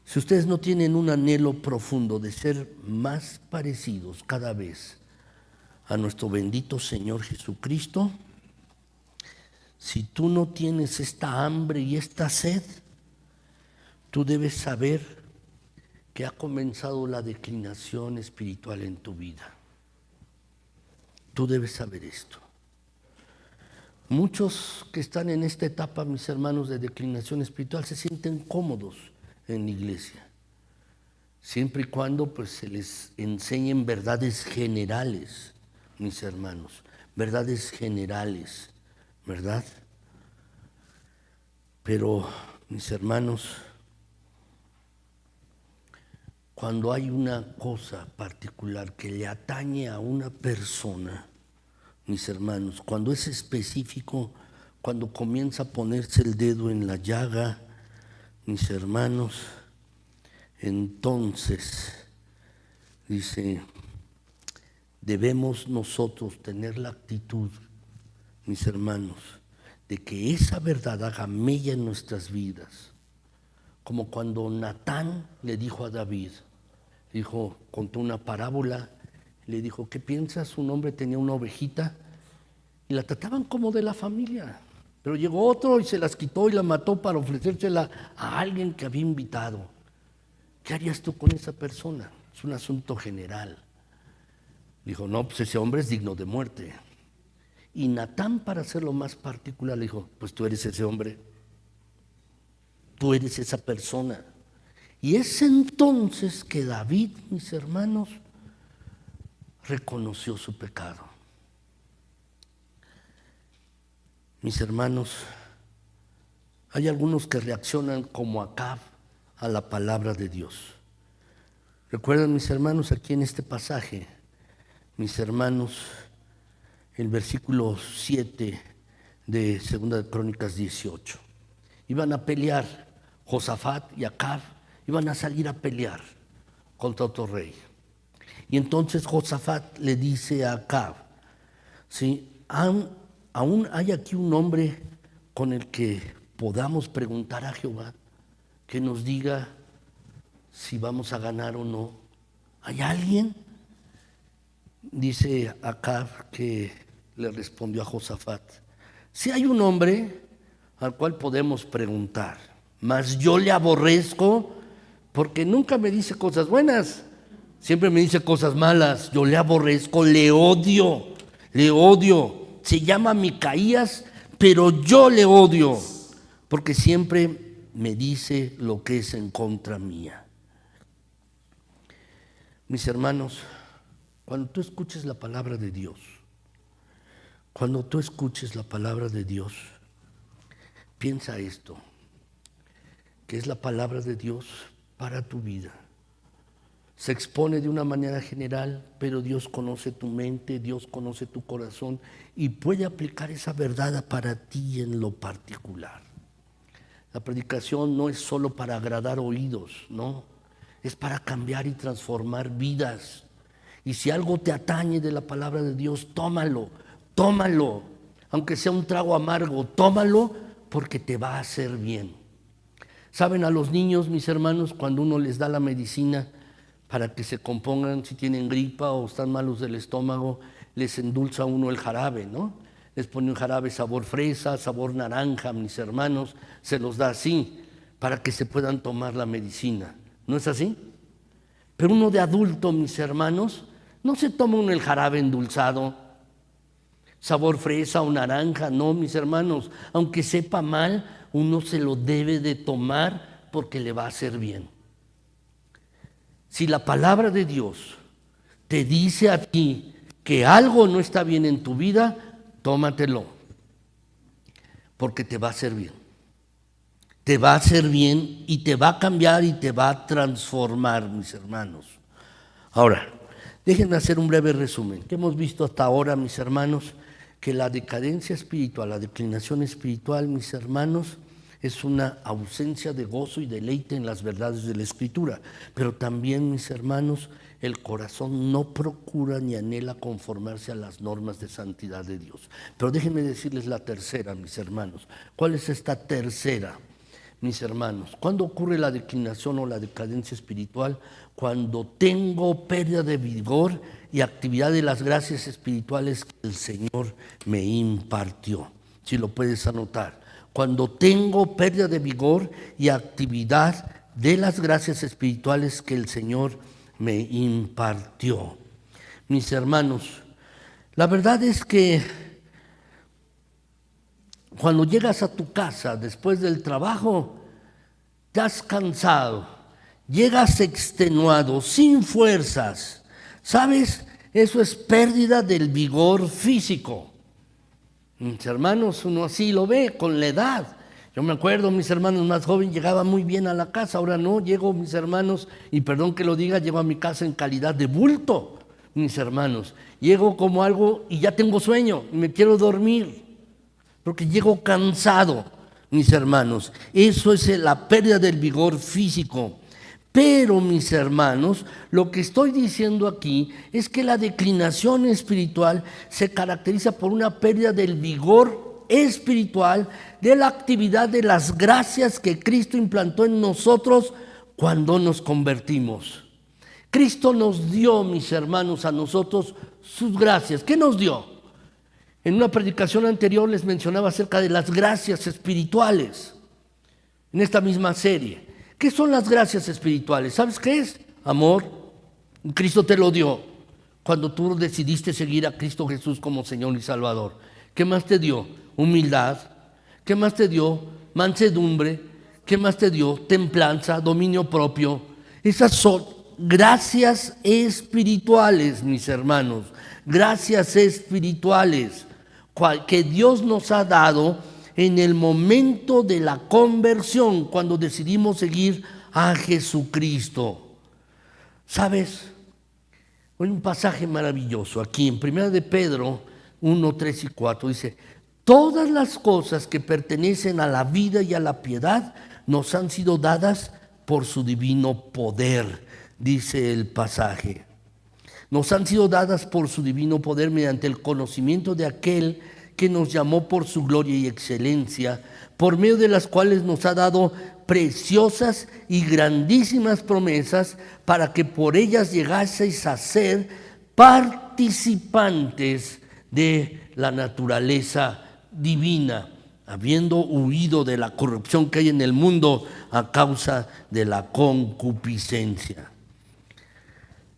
si ustedes no tienen un anhelo profundo de ser más parecidos cada vez a nuestro bendito Señor Jesucristo, si tú no tienes esta hambre y esta sed, tú debes saber que ha comenzado la declinación espiritual en tu vida. Tú debes saber esto. Muchos que están en esta etapa, mis hermanos, de declinación espiritual, se sienten cómodos en la iglesia, siempre y cuando pues, se les enseñen verdades generales, mis hermanos, verdades generales, ¿verdad? Pero, mis hermanos, cuando hay una cosa particular que le atañe a una persona, mis hermanos, cuando es específico, cuando comienza a ponerse el dedo en la llaga, mis hermanos, entonces, dice, debemos nosotros tener la actitud mis hermanos, de que esa verdad haga mella en nuestras vidas. Como cuando Natán le dijo a David, contó una parábola, le dijo, ¿qué piensas? Un hombre tenía una ovejita y la trataban como de la familia, pero llegó otro y se las quitó y la mató para ofrecérsela a alguien que había invitado. ¿Qué harías tú con esa persona? Es un asunto general. Dijo, no, pues ese hombre es digno de muerte. Y Natán, para hacerlo más particular, le dijo, pues tú eres ese hombre, tú eres esa persona. Y es entonces que David, mis hermanos, reconoció su pecado. Mis hermanos, hay algunos que reaccionan como Acab a la palabra de Dios. Recuerdan, mis hermanos, aquí en este pasaje, mis hermanos, el versículo 7 de 2 de Crónicas 18. Iban a pelear, Josafat y Acab iban a salir a pelear contra otro rey. Y entonces Josafat le dice a Acab, ¿sí? Aún hay aquí un hombre con el que podamos preguntar a Jehová, que nos diga si vamos a ganar o no. ¿Hay alguien? Dice Acab que le respondió a Josafat, si hay un hombre al cual podemos preguntar, mas yo le aborrezco porque nunca me dice cosas buenas, siempre me dice cosas malas. Yo le aborrezco, le odio. Se llama Micaías, pero yo le odio porque siempre me dice lo que es en contra mía. Mis hermanos, cuando tú escuches la palabra de Dios, piensa esto, que es la palabra de Dios para tu vida. Se expone de una manera general, pero Dios conoce tu mente, Dios conoce tu corazón y puede aplicar esa verdad para ti en lo particular. La predicación no es solo para agradar oídos, no, es para cambiar y transformar vidas. Y si algo te atañe de la palabra de Dios, tómalo, aunque sea un trago amargo, tómalo porque te va a hacer bien. Saben, a los niños, mis hermanos, cuando uno les da la medicina para que se compongan, si tienen gripa o están malos del estómago, les endulza uno el jarabe, ¿no? Les pone un jarabe sabor fresa, sabor naranja, mis hermanos, se los da así para que se puedan tomar la medicina. ¿No es así? Pero uno de adulto, mis hermanos, no se toma uno el jarabe endulzado, sabor fresa o naranja, no, mis hermanos, aunque sepa mal, uno se lo debe de tomar porque le va a hacer bien. Si la palabra de Dios te dice a ti que algo no está bien en tu vida, tómatelo, porque te va a hacer bien. Te va a hacer bien y te va a cambiar y te va a transformar, mis hermanos. Ahora, déjenme hacer un breve resumen. ¿Qué hemos visto hasta ahora, mis hermanos? Que la decadencia espiritual, la declinación espiritual, mis hermanos, es una ausencia de gozo y deleite en las verdades de la Escritura. Pero también, mis hermanos, el corazón no procura ni anhela conformarse a las normas de santidad de Dios. Pero déjenme decirles la tercera, mis hermanos. ¿Cuál es esta tercera, mis hermanos? ¿Cuándo ocurre la declinación o la decadencia espiritual? Cuando tengo pérdida de vigor y actividad de las gracias espirituales que el Señor me impartió. Si lo puedes anotar. Cuando tengo pérdida de vigor y actividad de las gracias espirituales que el Señor me impartió. Mis hermanos, la verdad es que cuando llegas a tu casa después del trabajo, estás cansado, llegas extenuado, sin fuerzas. ¿Sabes? Eso es pérdida del vigor físico. Mis hermanos, uno así lo ve con la edad. Yo me acuerdo, mis hermanos más jóvenes, llegaba muy bien a la casa. Ahora no, llego, mis hermanos, y perdón que lo diga, llego a mi casa en calidad de bulto, mis hermanos. Llego como algo y ya tengo sueño, y me quiero dormir, porque llego cansado, mis hermanos. Eso es la pérdida del vigor físico. Pero, mis hermanos, lo que estoy diciendo aquí es que la declinación espiritual se caracteriza por una pérdida del vigor espiritual, de la actividad de las gracias que Cristo implantó en nosotros cuando nos convertimos. Cristo nos dio, mis hermanos, a nosotros sus gracias. ¿Qué nos dio? En una predicación anterior les mencionaba acerca de las gracias espirituales. En esta misma serie. ¿Qué son las gracias espirituales? ¿Sabes qué es? Amor. Cristo te lo dio cuando tú decidiste seguir a Cristo Jesús como Señor y Salvador. ¿Qué más te dio? Humildad. ¿Qué más te dio? Mansedumbre. ¿Qué más te dio? Templanza, dominio propio. Esas son gracias espirituales, mis hermanos. Gracias espirituales que Dios nos ha dado en el momento de la conversión, cuando decidimos seguir a Jesucristo. ¿Sabes? Hay un pasaje maravilloso aquí en 1 de Pedro 1, 3 y 4. Dice, todas las cosas que pertenecen a la vida y a la piedad nos han sido dadas por su divino poder, dice el pasaje. Nos han sido dadas por su divino poder mediante el conocimiento de aquel que nos llamó por su gloria y excelencia, por medio de las cuales nos ha dado preciosas y grandísimas promesas, para que por ellas llegaseis a ser participantes de la naturaleza divina, habiendo huido de la corrupción que hay en el mundo a causa de la concupiscencia.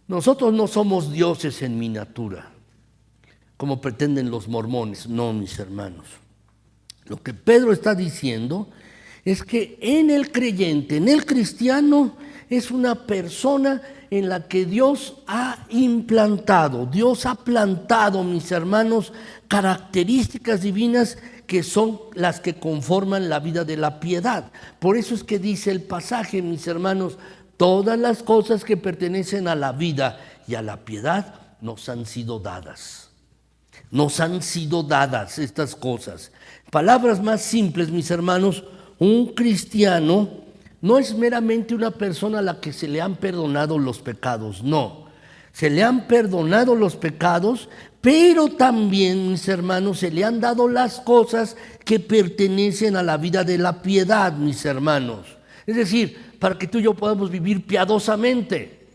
Nosotros no somos dioses en miniatura, como pretenden los mormones. No, mis hermanos. Lo que Pedro está diciendo es que en el creyente, en el cristiano, es una persona en la que Dios ha implantado, Dios ha plantado, mis hermanos, características divinas que son las que conforman la vida de la piedad. Por eso es que dice el pasaje, mis hermanos, todas las cosas que pertenecen a la vida y a la piedad nos han sido dadas. Nos han sido dadas estas cosas. Palabras más simples, mis hermanos, un cristiano no es meramente una persona a la que se le han perdonado los pecados, no. Se le han perdonado los pecados, pero también, mis hermanos, se le han dado las cosas que pertenecen a la vida de la piedad, mis hermanos. Es decir, para que tú y yo podamos vivir piadosamente,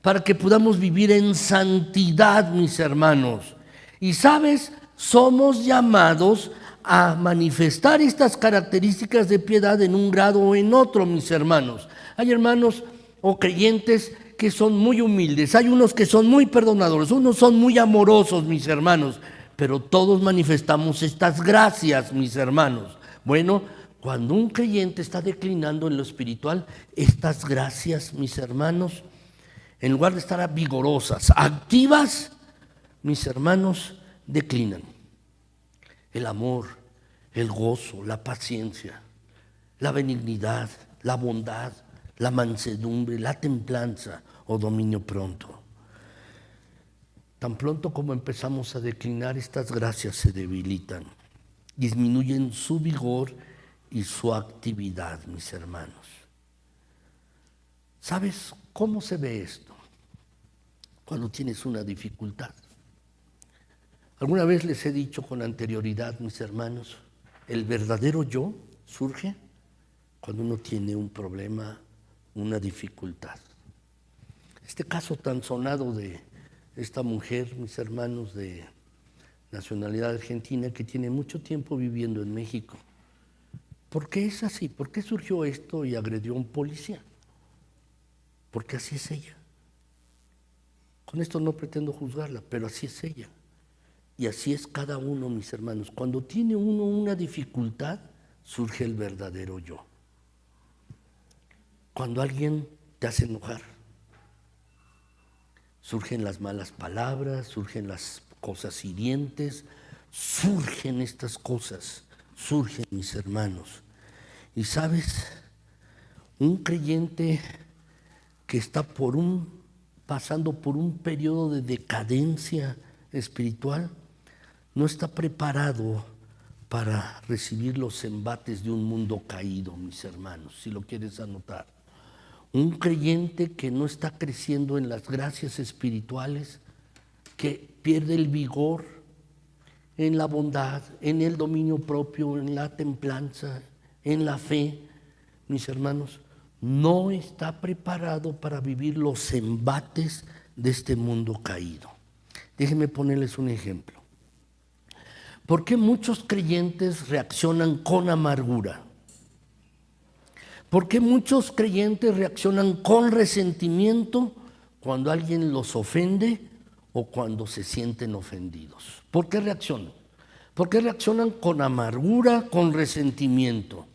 para que podamos vivir en santidad, mis hermanos. Y sabes, somos llamados a manifestar estas características de piedad en un grado o en otro, mis hermanos. Hay hermanos o creyentes que son muy humildes, hay unos que son muy perdonadores, unos son muy amorosos, mis hermanos, pero todos manifestamos estas gracias, mis hermanos. Bueno, cuando un creyente está declinando en lo espiritual, estas gracias, mis hermanos, en lugar de estar vigorosas, activas, mis hermanos, declinan. El amor, el gozo, la paciencia, la benignidad, la bondad, la mansedumbre, la templanza o dominio pronto. Tan pronto como empezamos a declinar, estas gracias se debilitan, disminuyen su vigor y su actividad, mis hermanos. ¿Sabes cómo se ve esto? Cuando tienes una dificultad. Alguna vez les he dicho con anterioridad, mis hermanos, el verdadero yo surge cuando uno tiene un problema, una dificultad. Este caso tan sonado de esta mujer, mis hermanos, de nacionalidad argentina, que tiene mucho tiempo viviendo en México. ¿Por qué es así? ¿Por qué surgió esto y agredió a un policía? Porque así es ella. Con esto no pretendo juzgarla, pero así es ella. Y así es cada uno, mis hermanos. Cuando tiene uno una dificultad, surge el verdadero yo. Cuando alguien te hace enojar, surgen las malas palabras, surgen las cosas hirientes, surgen estas cosas, surgen, mis hermanos. Y sabes, un creyente que está pasando por un periodo de decadencia espiritual, no está preparado para recibir los embates de un mundo caído, mis hermanos, si lo quieres anotar. Un creyente que no está creciendo en las gracias espirituales, que pierde el vigor en la bondad, en el dominio propio, en la templanza, en la fe, mis hermanos, no está preparado para vivir los embates de este mundo caído. Déjenme ponerles un ejemplo. ¿Por qué muchos creyentes reaccionan con amargura? ¿Por qué muchos creyentes reaccionan con resentimiento cuando alguien los ofende o cuando se sienten ofendidos? ¿Por qué reaccionan? ¿Por qué reaccionan con amargura, con resentimiento,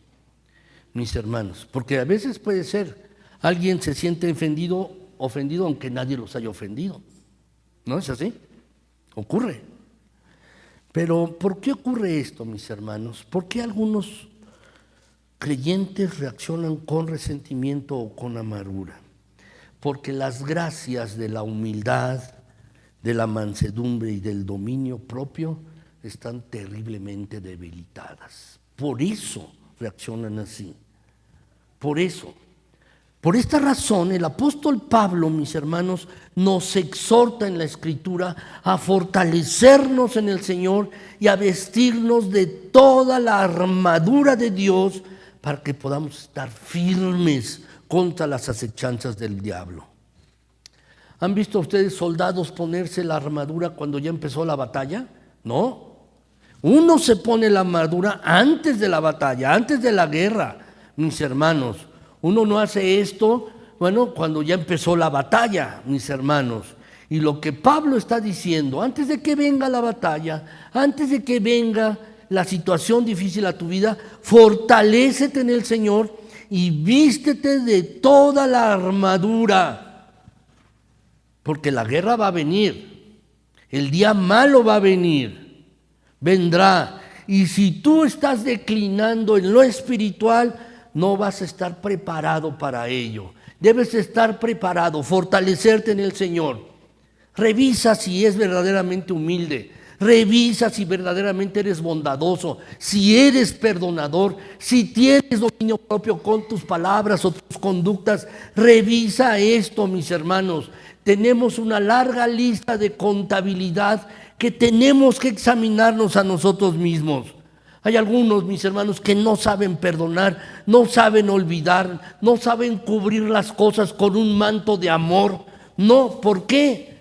mis hermanos? Porque a veces puede ser, alguien se siente ofendido aunque nadie los haya ofendido. ¿No es así? Ocurre. Pero ¿por qué ocurre esto, mis hermanos? ¿Por qué algunos creyentes reaccionan con resentimiento o con amargura? Porque las gracias de la humildad, de la mansedumbre y del dominio propio están terriblemente debilitadas. Por eso reaccionan así. Por eso. Por esta razón, el apóstol Pablo, mis hermanos, nos exhorta en la Escritura a fortalecernos en el Señor y a vestirnos de toda la armadura de Dios para que podamos estar firmes contra las acechanzas del diablo. ¿Han visto ustedes soldados ponerse la armadura cuando ya empezó la batalla? No. Uno se pone la armadura antes de la batalla, antes de la guerra, mis hermanos. Uno no hace esto, cuando ya empezó la batalla, mis hermanos. Y lo que Pablo está diciendo, antes de que venga la batalla, antes de que venga la situación difícil a tu vida, fortalécete en el Señor y vístete de toda la armadura. Porque la guerra va a venir, el día malo va a venir, vendrá. Y si tú estás declinando en lo espiritual, no vas a estar preparado para ello. Debes estar preparado, fortalecerte en el Señor. Revisa si es verdaderamente humilde. Revisa si verdaderamente eres bondadoso, si eres perdonador, si tienes dominio propio con tus palabras o tus conductas. Revisa esto, mis hermanos. Tenemos una larga lista de contabilidad que tenemos que examinarnos a nosotros mismos. Hay algunos, mis hermanos, que no saben perdonar, no saben olvidar, no saben cubrir las cosas con un manto de amor. No, ¿por qué?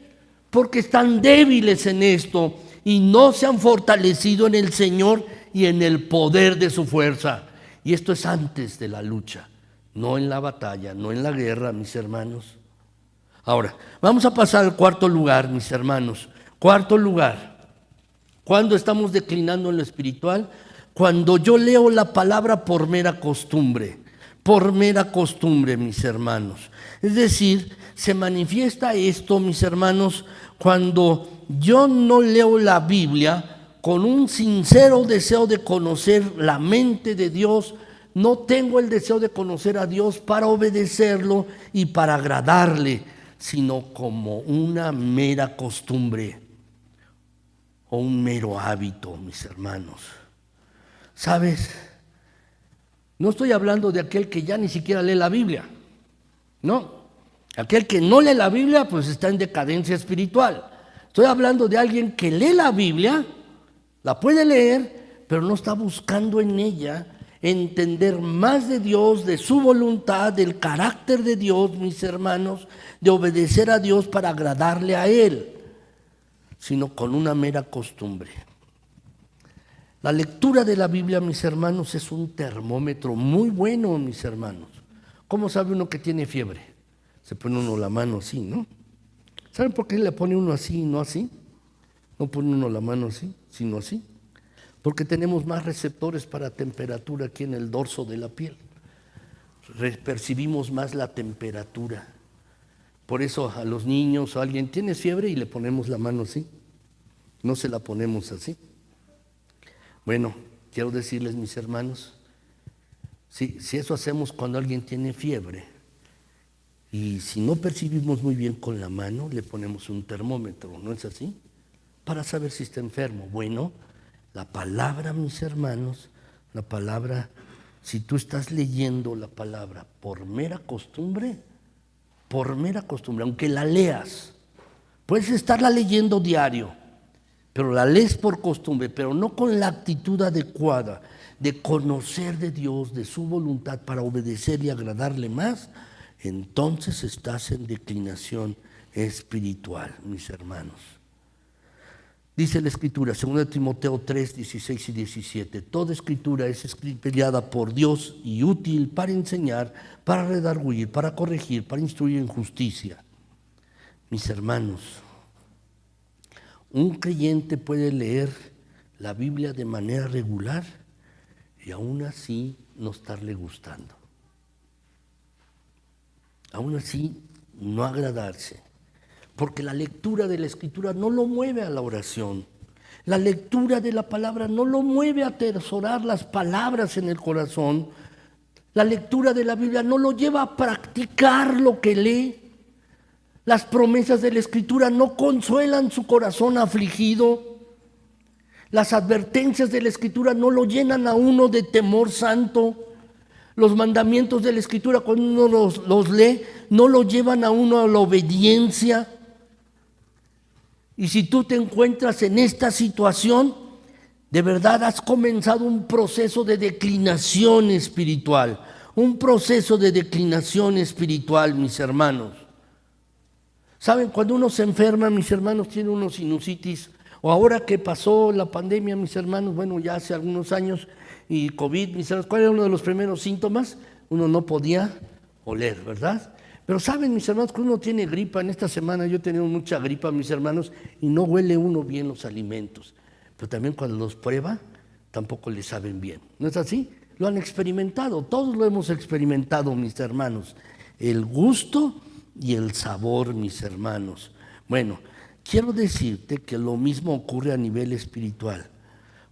Porque están débiles en esto y no se han fortalecido en el Señor y en el poder de su fuerza. Y esto es antes de la lucha, no en la batalla, no en la guerra, mis hermanos. Ahora, vamos a pasar al cuarto lugar, mis hermanos. Cuarto lugar. ¿Cuándo estamos declinando en lo espiritual? Cuando yo leo la palabra por mera costumbre, mis hermanos. Es decir, se manifiesta esto, mis hermanos, cuando yo no leo la Biblia con un sincero deseo de conocer la mente de Dios. No tengo el deseo de conocer a Dios para obedecerlo y para agradarle, sino como una mera costumbre o un mero hábito, mis hermanos. ¿Sabes? No estoy hablando de aquel que ya ni siquiera lee la Biblia. No. Aquel que no lee la Biblia, pues está en decadencia espiritual. Estoy hablando de alguien que lee la Biblia, la puede leer, pero no está buscando en ella entender más de Dios, de su voluntad, del carácter de Dios, mis hermanos, de obedecer a Dios para agradarle a Él, sino con una mera costumbre. La lectura de la Biblia, mis hermanos, es un termómetro muy bueno, mis hermanos. ¿Cómo sabe uno que tiene fiebre? Se pone uno la mano así, ¿no? ¿Saben por qué le pone uno así y no así? No pone uno la mano así, sino así. Porque tenemos más receptores para temperatura aquí en el dorso de la piel. Percibimos más la temperatura. Por eso a los niños o a alguien, ¿tienes fiebre? Y le ponemos la mano así. No se la ponemos así. Bueno, quiero decirles, mis hermanos, si eso hacemos cuando alguien tiene fiebre, y si no percibimos muy bien con la mano, le ponemos un termómetro, ¿no es así? Para saber si está enfermo. Bueno, la palabra, mis hermanos, la palabra, si tú estás leyendo la palabra por mera costumbre, por mera costumbre, aunque la leas, puedes estarla leyendo diario, pero la lees por costumbre, pero no con la actitud adecuada de conocer de Dios, de su voluntad para obedecer y agradarle más, entonces estás en declinación espiritual, mis hermanos. Dice la Escritura, 2 Timoteo 3, 16 y 17, toda Escritura es inspirada por Dios y útil para enseñar, para redarguir, para corregir, para instruir en justicia. Mis hermanos, un creyente puede leer la Biblia de manera regular y aún así no estarle gustando. Aún así no agradarse. Porque la lectura de la Escritura no lo mueve a la oración. La lectura de la palabra no lo mueve a atesorar las palabras en el corazón. La lectura de la Biblia no lo lleva a practicar lo que lee. Las promesas de la Escritura no consuelan su corazón afligido. Las advertencias de la Escritura no lo llenan a uno de temor santo. Los mandamientos de la Escritura, cuando uno los lee, no lo llevan a uno a la obediencia. Y si tú te encuentras en esta situación, de verdad has comenzado un proceso de declinación espiritual. Un proceso de declinación espiritual, mis hermanos. ¿Saben? Cuando uno se enferma, mis hermanos, tiene uno sinusitis, o ahora que pasó la pandemia, mis hermanos, bueno, ya hace algunos años, y COVID, mis hermanos, ¿cuál era uno de los primeros síntomas? Uno no podía oler, ¿verdad? Pero saben, mis hermanos, que uno tiene gripa. En esta semana yo he tenido mucha gripa, mis hermanos, y no huele uno bien los alimentos. Pero también cuando los prueba, tampoco le saben bien. ¿No es así? Lo han experimentado, todos lo hemos experimentado, mis hermanos. El gusto y el sabor, mis hermanos. Bueno, quiero decirte que lo mismo ocurre a nivel espiritual.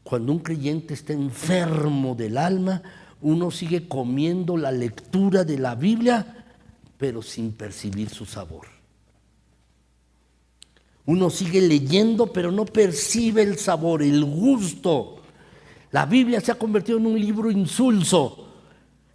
Cuando un creyente está enfermo del alma, uno sigue comiendo la lectura de la Biblia, pero sin percibir su sabor. Uno sigue leyendo, pero no percibe el sabor, el gusto. La Biblia se ha convertido en un libro insulso.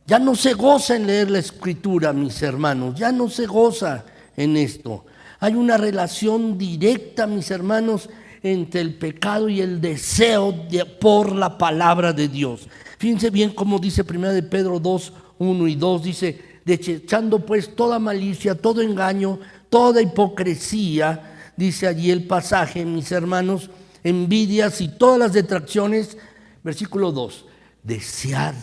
Ya no se goza en leer la Escritura, mis hermanos, ya no se goza en esto. Hay una relación directa, mis hermanos, entre el pecado y el deseo por la palabra de Dios. Fíjense bien cómo dice 1 de Pedro 2, 1 y 2, dice, desechando pues toda malicia, todo engaño, toda hipocresía, dice allí el pasaje, mis hermanos, envidias y todas las detracciones. Versículo 2, desead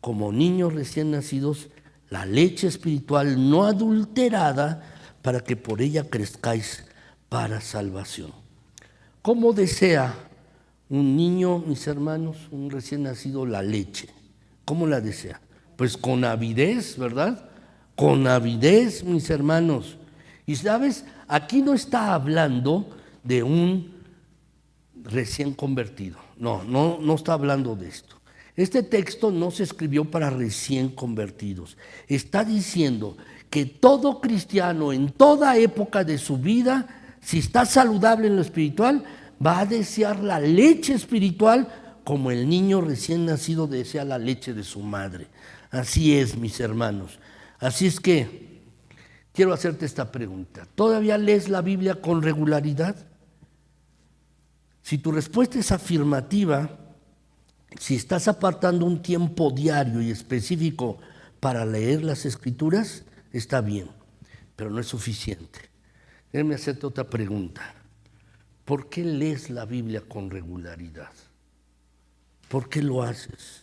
como niños recién nacidos la leche espiritual no adulterada, para que por ella crezcáis para salvación. ¿Cómo desea un niño, mis hermanos, un recién nacido, la leche? ¿Cómo la desea? Pues con avidez, ¿verdad? Con avidez, mis hermanos. Y sabes, aquí no está hablando de un recién convertido. No está hablando de esto. Este texto no se escribió para recién convertidos. Está diciendo que todo cristiano en toda época de su vida, si está saludable en lo espiritual, va a desear la leche espiritual como el niño recién nacido desea la leche de su madre. Así es, mis hermanos. Así es que quiero hacerte esta pregunta. ¿Todavía lees la Biblia con regularidad? Si tu respuesta es afirmativa, si estás apartando un tiempo diario y específico para leer las Escrituras, está bien, pero no es suficiente. Déjame hacerte otra pregunta. ¿Por qué lees la Biblia con regularidad? ¿Por qué lo haces?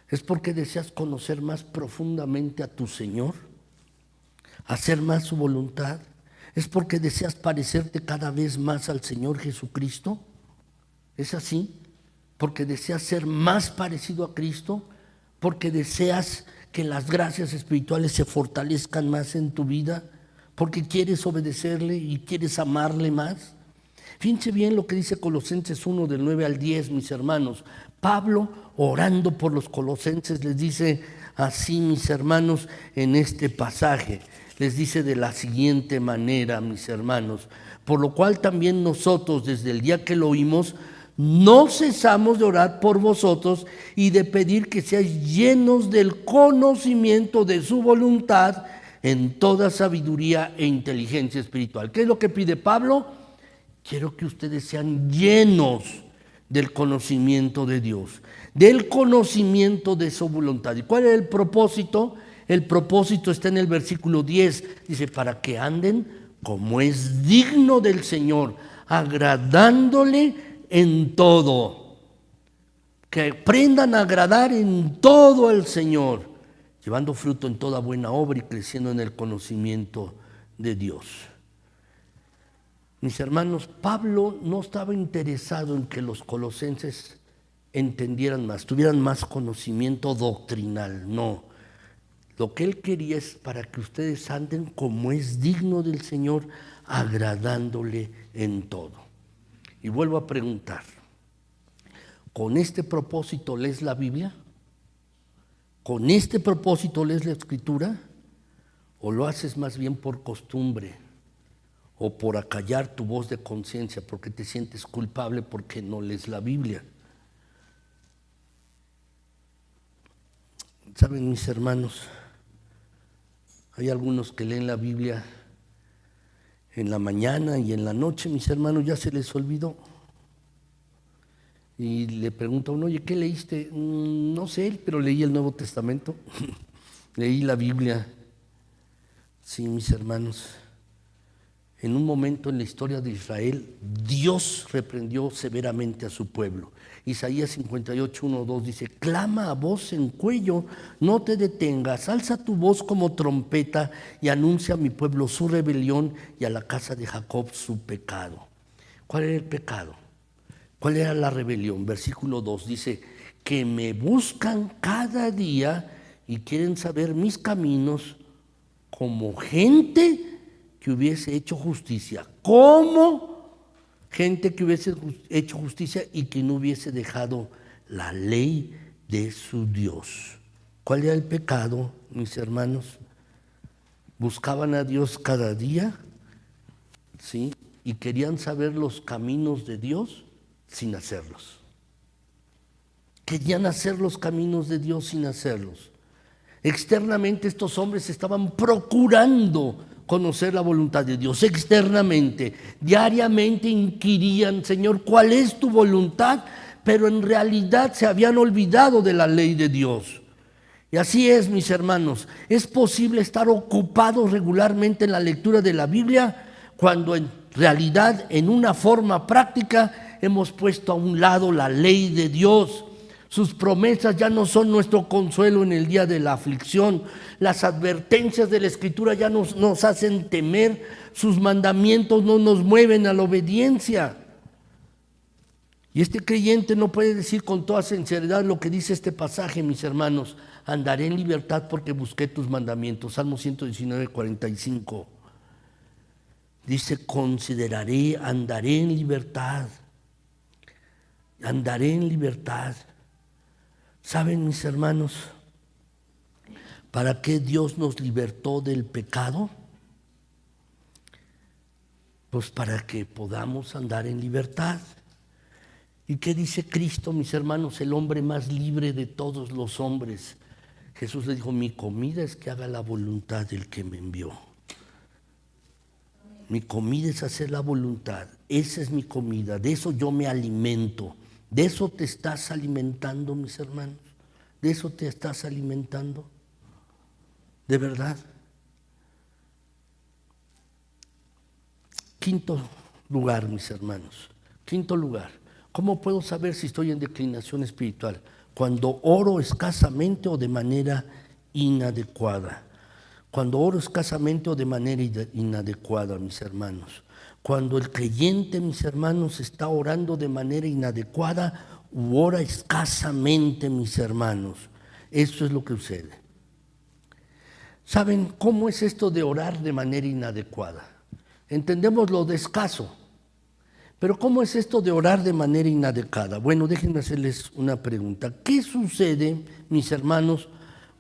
¿Es porque deseas conocer más profundamente a tu Señor? ¿Hacer más su voluntad? ¿Es porque deseas parecerte cada vez más al Señor Jesucristo? ¿Es así? ¿Porque deseas ser más parecido a Cristo? ¿Porque deseas que las gracias espirituales se fortalezcan más en tu vida? ¿Porque quieres obedecerle y quieres amarle más? Fíjense bien lo que dice Colosenses 1, del 9 al 10, mis hermanos. Pablo, orando por los colosenses, les dice así, mis hermanos, en este pasaje. Les dice de la siguiente manera, mis hermanos. Por lo cual también nosotros, desde el día que lo oímos, no cesamos de orar por vosotros y de pedir que seáis llenos del conocimiento de su voluntad en toda sabiduría e inteligencia espiritual. ¿Qué es lo que pide Pablo? Quiero que ustedes sean llenos del conocimiento de Dios, del conocimiento de su voluntad. ¿Y cuál es el propósito? El propósito está en el versículo 10. Dice, para que anden como es digno del Señor, agradándole en todo. Que aprendan a agradar en todo al Señor, llevando fruto en toda buena obra y creciendo en el conocimiento de Dios. Mis hermanos, Pablo no estaba interesado en que los colosenses entendieran más, tuvieran más conocimiento doctrinal, no. Lo que él quería es para que ustedes anden como es digno del Señor, agradándole en todo. Y vuelvo a preguntar, ¿con este propósito lees la Biblia? ¿Con este propósito lees la Escritura? ¿O lo haces más bien por costumbre o por acallar tu voz de conciencia porque te sientes culpable porque no lees la Biblia? Saben, mis hermanos, hay algunos que leen la Biblia en la mañana y en la noche, mis hermanos, ya se les olvidó. Y le pregunta a uno, oye, ¿qué leíste? No sé, pero leí el Nuevo Testamento, leí la Biblia. Sí, mis hermanos, en un momento en la historia de Israel, Dios reprendió severamente a su pueblo. Isaías 58, 1, 2 dice, clama a voz en cuello, no te detengas, alza tu voz como trompeta y anuncia a mi pueblo su rebelión y a la casa de Jacob su pecado. ¿Cuál era el pecado? ¿Cuál era la rebelión? Versículo 2 dice, que me buscan cada día y quieren saber mis caminos como gente que hubiese hecho justicia. ¿Cómo? Gente que hubiese hecho justicia y que no hubiese dejado la ley de su Dios. ¿Cuál era el pecado, mis hermanos? Buscaban a Dios cada día, ¿sí? Y querían saber los caminos de Dios sin hacerlos. Querían hacer los caminos de Dios sin hacerlos. Externamente estos hombres estaban procurando conocer la voluntad de Dios. Externamente, diariamente inquirían, Señor, ¿cuál es tu voluntad? Pero en realidad se habían olvidado de la ley de Dios. Y así es, mis hermanos, es posible estar ocupados regularmente en la lectura de la Biblia cuando en realidad, en una forma práctica, hemos puesto a un lado la ley de Dios. Sus promesas ya no son nuestro consuelo en el día de la aflicción. Las advertencias de la Escritura ya nos hacen temer. Sus mandamientos no nos mueven a la obediencia. Y este creyente no puede decir con toda sinceridad lo que dice este pasaje, mis hermanos. Andaré en libertad porque busqué tus mandamientos. Salmo 119, 45. Dice, consideraré, andaré en libertad. Andaré en libertad. ¿Saben, mis hermanos, para qué Dios nos libertó del pecado? Pues para que podamos andar en libertad. ¿Y qué dice Cristo, mis hermanos? El hombre más libre de todos los hombres. Jesús le dijo, mi comida es que haga la voluntad del que me envió. Mi comida es hacer la voluntad. Esa es mi comida, de eso yo me alimento. ¿De eso te estás alimentando, mis hermanos? ¿De eso te estás alimentando? ¿De verdad? Quinto lugar, mis hermanos. Quinto lugar. ¿Cómo puedo saber si estoy en declinación espiritual? Cuando oro escasamente o de manera inadecuada. Cuando oro escasamente o de manera inadecuada, mis hermanos. Cuando el creyente, mis hermanos, está orando de manera inadecuada u ora escasamente, mis hermanos. Eso es lo que sucede. ¿Saben cómo es esto de orar de manera inadecuada? Entendemos lo de escaso, pero ¿cómo es esto de orar de manera inadecuada? Bueno, déjenme hacerles una pregunta. ¿Qué sucede, mis hermanos,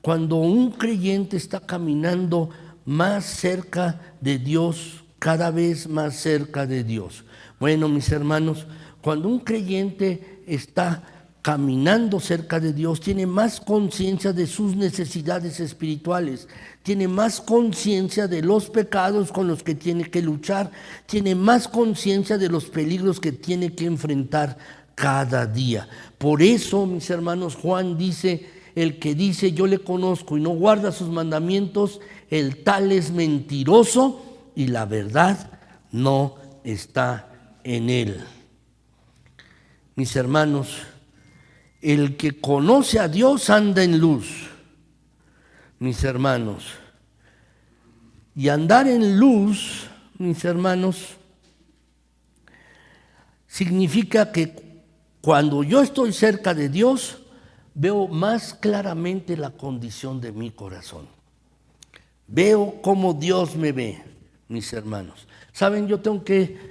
cuando un creyente está caminando más cerca de Dios, cada vez más cerca de Dios? Bueno, mis hermanos, cuando un creyente está caminando cerca de Dios, tiene más conciencia de sus necesidades espirituales, tiene más conciencia de los pecados con los que tiene que luchar, tiene más conciencia de los peligros que tiene que enfrentar cada día. Por eso, mis hermanos, Juan dice, el que dice yo le conozco y no guarda sus mandamientos, el tal es mentiroso y la verdad no está en él. Mis hermanos, el que conoce a Dios anda en luz, mis hermanos. Y andar en luz, mis hermanos, significa que cuando yo estoy cerca de Dios, veo más claramente la condición de mi corazón. Veo cómo Dios me ve, mis hermanos. Saben, yo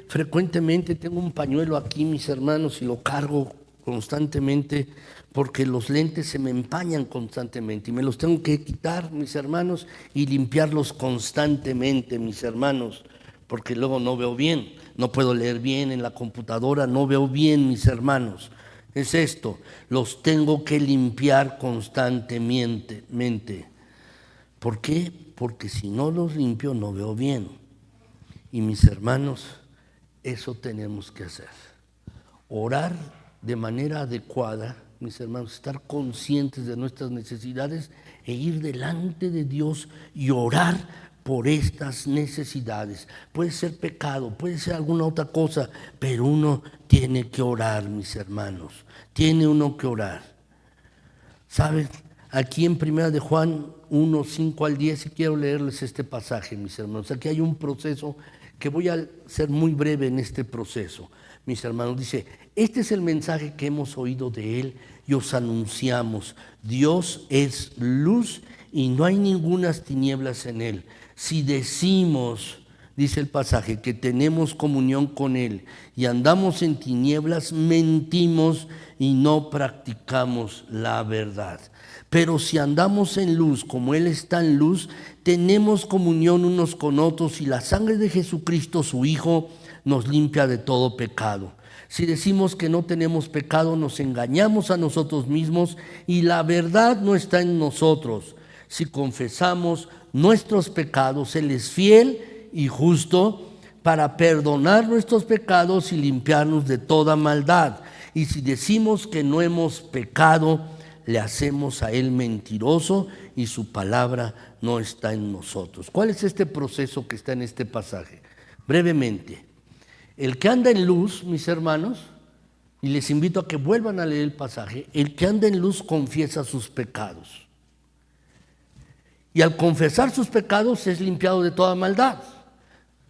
frecuentemente tengo un pañuelo aquí, mis hermanos, y lo cargo constantemente porque los lentes se me empañan constantemente y me los tengo que quitar, mis hermanos, y limpiarlos constantemente, mis hermanos, porque luego no veo bien, no puedo leer bien en la computadora, no veo bien, mis hermanos. Es esto, los tengo que limpiar constantemente. ¿Por qué? Porque si no los limpio no veo bien. Y mis hermanos, eso tenemos que hacer. Orar de manera adecuada, mis hermanos, estar conscientes de nuestras necesidades e ir delante de Dios y orar por estas necesidades. Puede ser pecado, puede ser alguna otra cosa, pero uno tiene que orar, mis hermanos. Tiene uno que orar. ¿Saben? Aquí en 1 de Juan 1, 5 al 10, y quiero leerles este pasaje, mis hermanos. Aquí hay un proceso que voy a ser muy breve en este proceso. Mis hermanos, dice, este es el mensaje que hemos oído de Él y os anunciamos. Dios es luz y no hay ningunas tinieblas en Él. Si decimos, dice el pasaje, que tenemos comunión con Él y andamos en tinieblas, mentimos y no practicamos la verdad. Pero si andamos en luz, como Él está en luz, tenemos comunión unos con otros y la sangre de Jesucristo, su Hijo, nos limpia de todo pecado. Si decimos que no tenemos pecado, nos engañamos a nosotros mismos y la verdad no está en nosotros. Si confesamos nuestros pecados, Él es fiel y justo para perdonar nuestros pecados y limpiarnos de toda maldad. Y si decimos que no hemos pecado, le hacemos a Él mentiroso y su palabra no está en nosotros. ¿Cuál es este proceso que está en este pasaje? Brevemente, el que anda en luz, mis hermanos, y les invito a que vuelvan a leer el pasaje, el que anda en luz confiesa sus pecados. Y al confesar sus pecados es limpiado de toda maldad.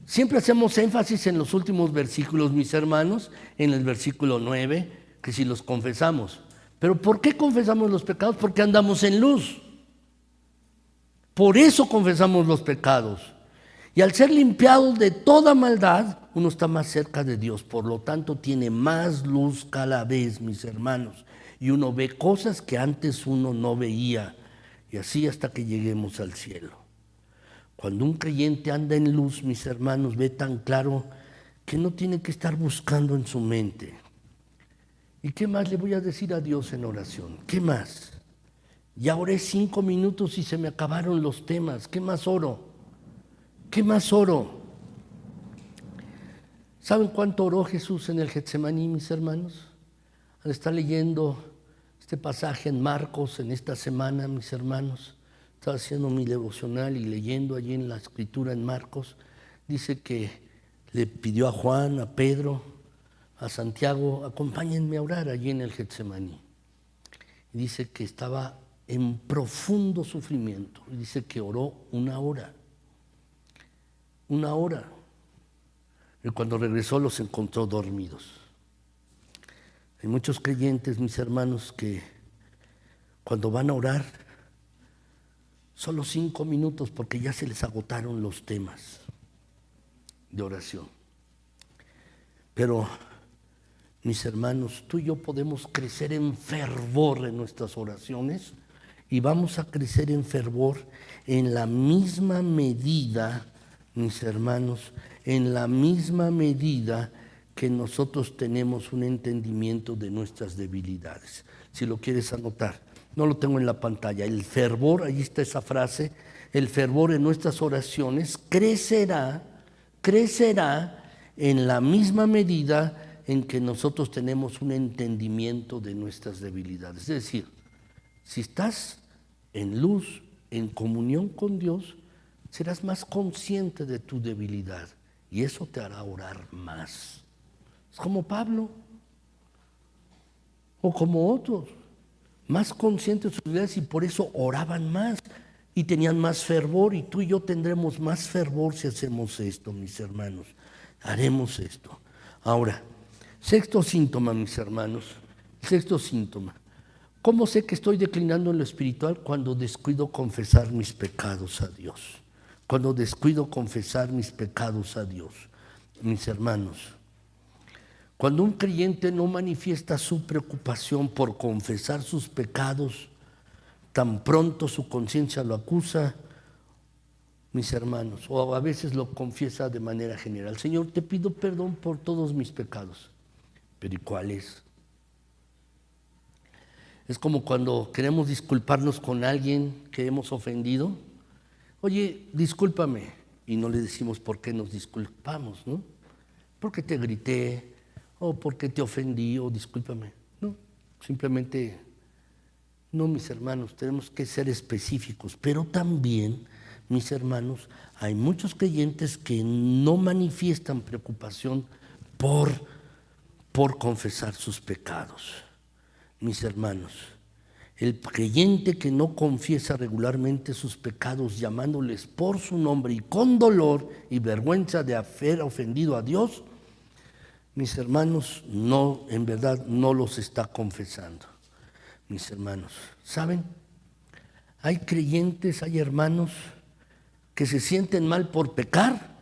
Siempre hacemos énfasis en los últimos versículos, mis hermanos, en el versículo 9, que si los confesamos. ¿Pero por qué confesamos los pecados? Porque andamos en luz. Por eso confesamos los pecados. Y al ser limpiados de toda maldad, uno está más cerca de Dios. Por lo tanto, tiene más luz cada vez, mis hermanos. Y uno ve cosas que antes uno no veía. Y así hasta que lleguemos al cielo. Cuando un creyente anda en luz, mis hermanos, ve tan claro que no tiene que estar buscando en su mente. ¿Y qué más le voy a decir a Dios en oración? ¿Qué más? Ya oré 5 minutos y se me acabaron los temas. ¿Qué más oro? ¿Qué más oro? ¿Saben cuánto oró Jesús en el Getsemaní, mis hermanos? Al estar leyendo este pasaje en Marcos en esta semana, mis hermanos, estaba haciendo mi devocional y leyendo allí en la escritura en Marcos, dice que le pidió a Juan, a Pedro, a Santiago, acompáñenme a orar allí en el Getsemaní. Y dice que estaba en profundo sufrimiento. Y dice que oró 1 hora. 1 hora. Y cuando regresó los encontró dormidos. Hay muchos creyentes, mis hermanos, que cuando van a orar, solo 5 minutos porque ya se les agotaron los temas de oración. Pero, mis hermanos, tú y yo podemos crecer en fervor en nuestras oraciones y vamos a crecer en fervor en la misma medida, mis hermanos, en la misma medida que nosotros tenemos un entendimiento de nuestras debilidades. Si lo quieres anotar, no lo tengo en la pantalla. El fervor, ahí está esa frase, el fervor en nuestras oraciones crecerá en la misma medida en que nosotros tenemos un entendimiento de nuestras debilidades. Es decir, si estás en luz, en comunión con Dios, serás más consciente de tu debilidad y eso te hará orar más. Es como Pablo o como otros, más conscientes de sus debilidades y por eso oraban más y tenían más fervor, y tú y yo tendremos más fervor si hacemos esto, mis hermanos. Haremos esto. Ahora, sexto síntoma, mis hermanos, sexto síntoma. ¿Cómo sé que estoy declinando en lo espiritual? Cuando descuido confesar mis pecados a Dios. Cuando descuido confesar mis pecados a Dios. Mis hermanos, cuando un creyente no manifiesta su preocupación por confesar sus pecados, tan pronto su conciencia lo acusa, mis hermanos, o a veces lo confiesa de manera general. Señor, te pido perdón por todos mis pecados. ¿Pero y cuáles? Es como cuando queremos disculparnos con alguien que hemos ofendido. Oye, discúlpame. Y no le decimos por qué nos disculpamos, ¿no? Porque te grité, o porque te ofendí, o discúlpame. No, simplemente, no, mis hermanos, tenemos que ser específicos. Pero también, mis hermanos, hay muchos creyentes que no manifiestan preocupación por confesar sus pecados. Mis hermanos, el creyente que no confiesa regularmente sus pecados llamándoles por su nombre y con dolor y vergüenza de haber ofendido a Dios, mis hermanos, no, en verdad no los está confesando. Mis hermanos, ¿saben? Hay creyentes, hay hermanos que se sienten mal por pecar,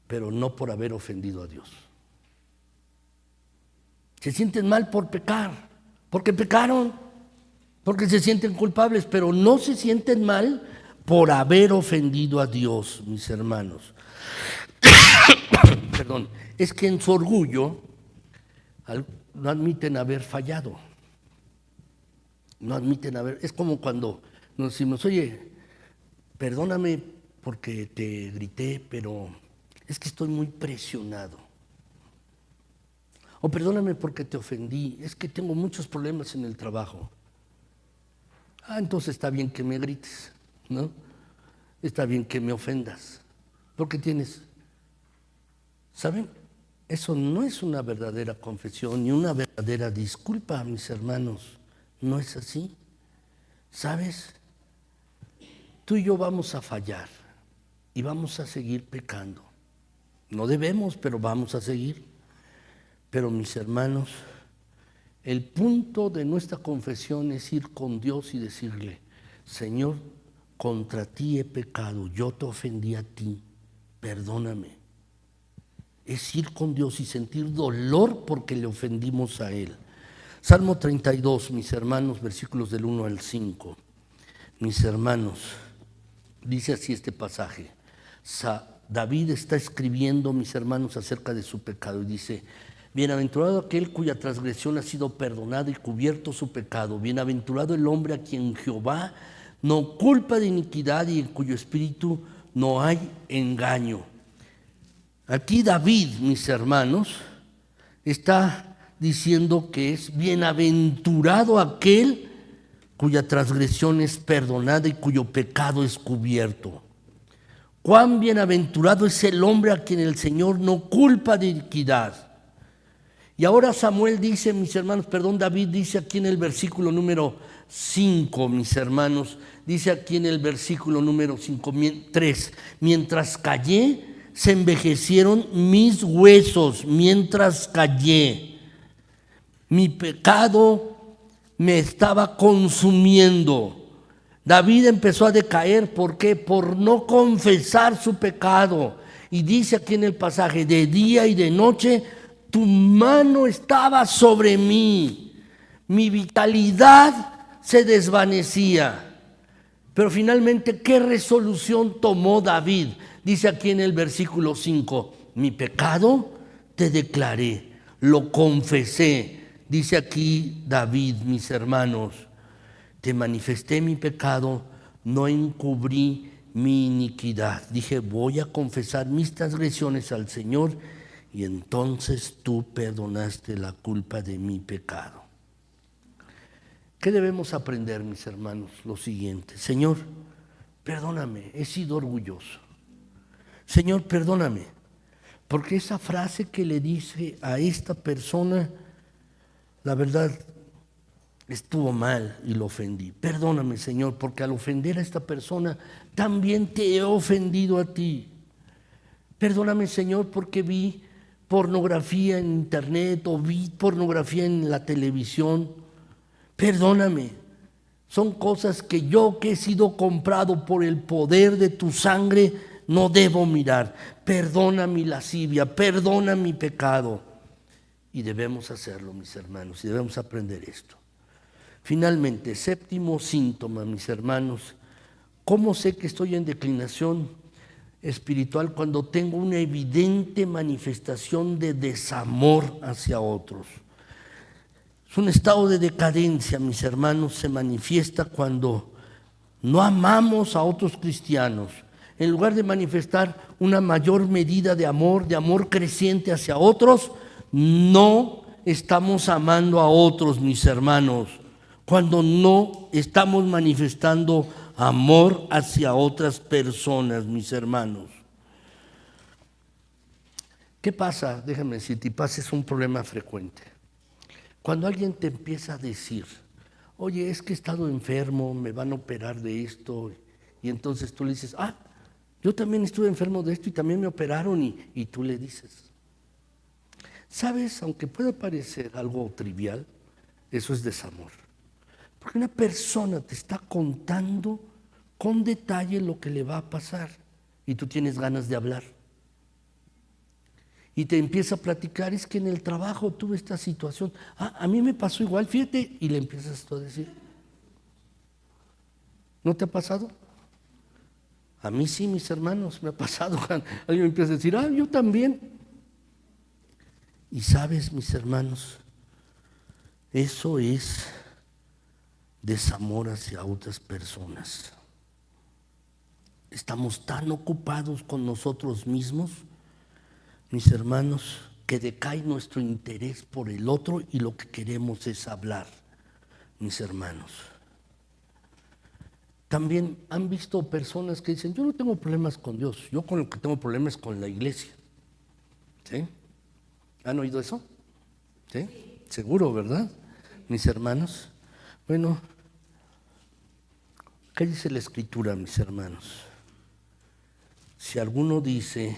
pero no por haber ofendido a Dios. Se sienten mal por pecar, porque pecaron, porque se sienten culpables, pero no se sienten mal por haber ofendido a Dios, mis hermanos. Perdón, es que en su orgullo no admiten haber fallado. No admiten haber, es como cuando nos decimos, oye, perdóname porque te grité, pero es que estoy muy presionado. O perdóname porque te ofendí, es que tengo muchos problemas en el trabajo. Entonces está bien que me grites, ¿no? Está bien que me ofendas. Porque tienes, ¿saben? Eso no es una verdadera confesión ni una verdadera disculpa, mis hermanos. No es así. ¿Sabes? Tú y yo vamos a fallar y vamos a seguir pecando. No debemos, pero vamos a seguir. Pero mis hermanos, el punto de nuestra confesión es ir con Dios y decirle, Señor, contra ti he pecado, yo te ofendí a ti, perdóname. Es ir con Dios y sentir dolor porque le ofendimos a Él. Salmo 32, mis hermanos, versículos del 1 al 5. Mis hermanos, dice así este pasaje. David está escribiendo, mis hermanos, acerca de su pecado y dice, bienaventurado aquel cuya transgresión ha sido perdonada y cubierto su pecado. Bienaventurado el hombre a quien Jehová no culpa de iniquidad y en cuyo espíritu no hay engaño. Aquí David, mis hermanos, está diciendo que es bienaventurado aquel cuya transgresión es perdonada y cuyo pecado es cubierto. Cuán bienaventurado es el hombre a quien el Señor no culpa de iniquidad. Y ahora Samuel dice, mis hermanos, David dice aquí en el versículo número 5, mis hermanos, dice aquí en el versículo número 3, mientras callé, se envejecieron mis huesos, mientras callé. Mi pecado me estaba consumiendo. David empezó a decaer, ¿por qué? Por no confesar su pecado. Y dice aquí en el pasaje, de día y de noche, tu mano estaba sobre mí, mi vitalidad se desvanecía. Pero finalmente, ¿qué resolución tomó David? Dice aquí en el versículo 5, mi pecado te declaré, lo confesé. Dice aquí David, mis hermanos, te manifesté mi pecado, no encubrí mi iniquidad. Dije, voy a confesar mis transgresiones al Señor y entonces tú perdonaste la culpa de mi pecado. ¿Qué debemos aprender, mis hermanos? Lo siguiente: Señor, perdóname, he sido orgulloso. Señor, perdóname, porque esa frase que le dice a esta persona, la verdad, estuvo mal y lo ofendí. Perdóname, Señor, porque al ofender a esta persona, también te he ofendido a ti. Perdóname, Señor, porque vi pornografía en internet o vi pornografía en la televisión. Perdóname. Son cosas que yo, que he sido comprado por el poder de tu sangre, no debo mirar. Perdona mi lascivia, perdona mi pecado. Y debemos hacerlo, mis hermanos, y debemos aprender esto. Finalmente, séptimo síntoma, mis hermanos: ¿cómo sé que estoy en declinación espiritual? Cuando tengo una evidente manifestación de desamor hacia otros. Es un estado de decadencia, mis hermanos, se manifiesta cuando no amamos a otros cristianos. En lugar de manifestar una mayor medida de amor creciente hacia otros, no estamos amando a otros, mis hermanos, cuando no estamos manifestando amor hacia otras personas, mis hermanos. ¿Qué pasa? Déjame decirte, y pasa, es un problema frecuente. Cuando alguien te empieza a decir, oye, es que he estado enfermo, me van a operar de esto, y entonces tú le dices, yo también estuve enfermo de esto y también me operaron, y tú le dices, ¿sabes? Aunque pueda parecer algo trivial, eso es desamor. Porque una persona te está contando con detalle lo que le va a pasar y tú tienes ganas de hablar. Y te empieza a platicar, es que en el trabajo tuve esta situación. A mí me pasó igual, fíjate, y le empiezas tú a decir. ¿No te ha pasado? A mí sí, mis hermanos, me ha pasado. Alguien me empieza a decir, yo también. Y sabes, mis hermanos, eso es desamor hacia otras personas. Estamos tan ocupados con nosotros mismos, mis hermanos, que decae nuestro interés por el otro y lo que queremos es hablar, mis hermanos. También han visto personas que dicen, yo no tengo problemas con Dios, yo con lo que tengo problemas es con la iglesia. ¿Sí? ¿Han oído eso? ¿Sí? Seguro, ¿verdad? Mis hermanos. Bueno, ¿qué dice la Escritura, mis hermanos? Si alguno dice,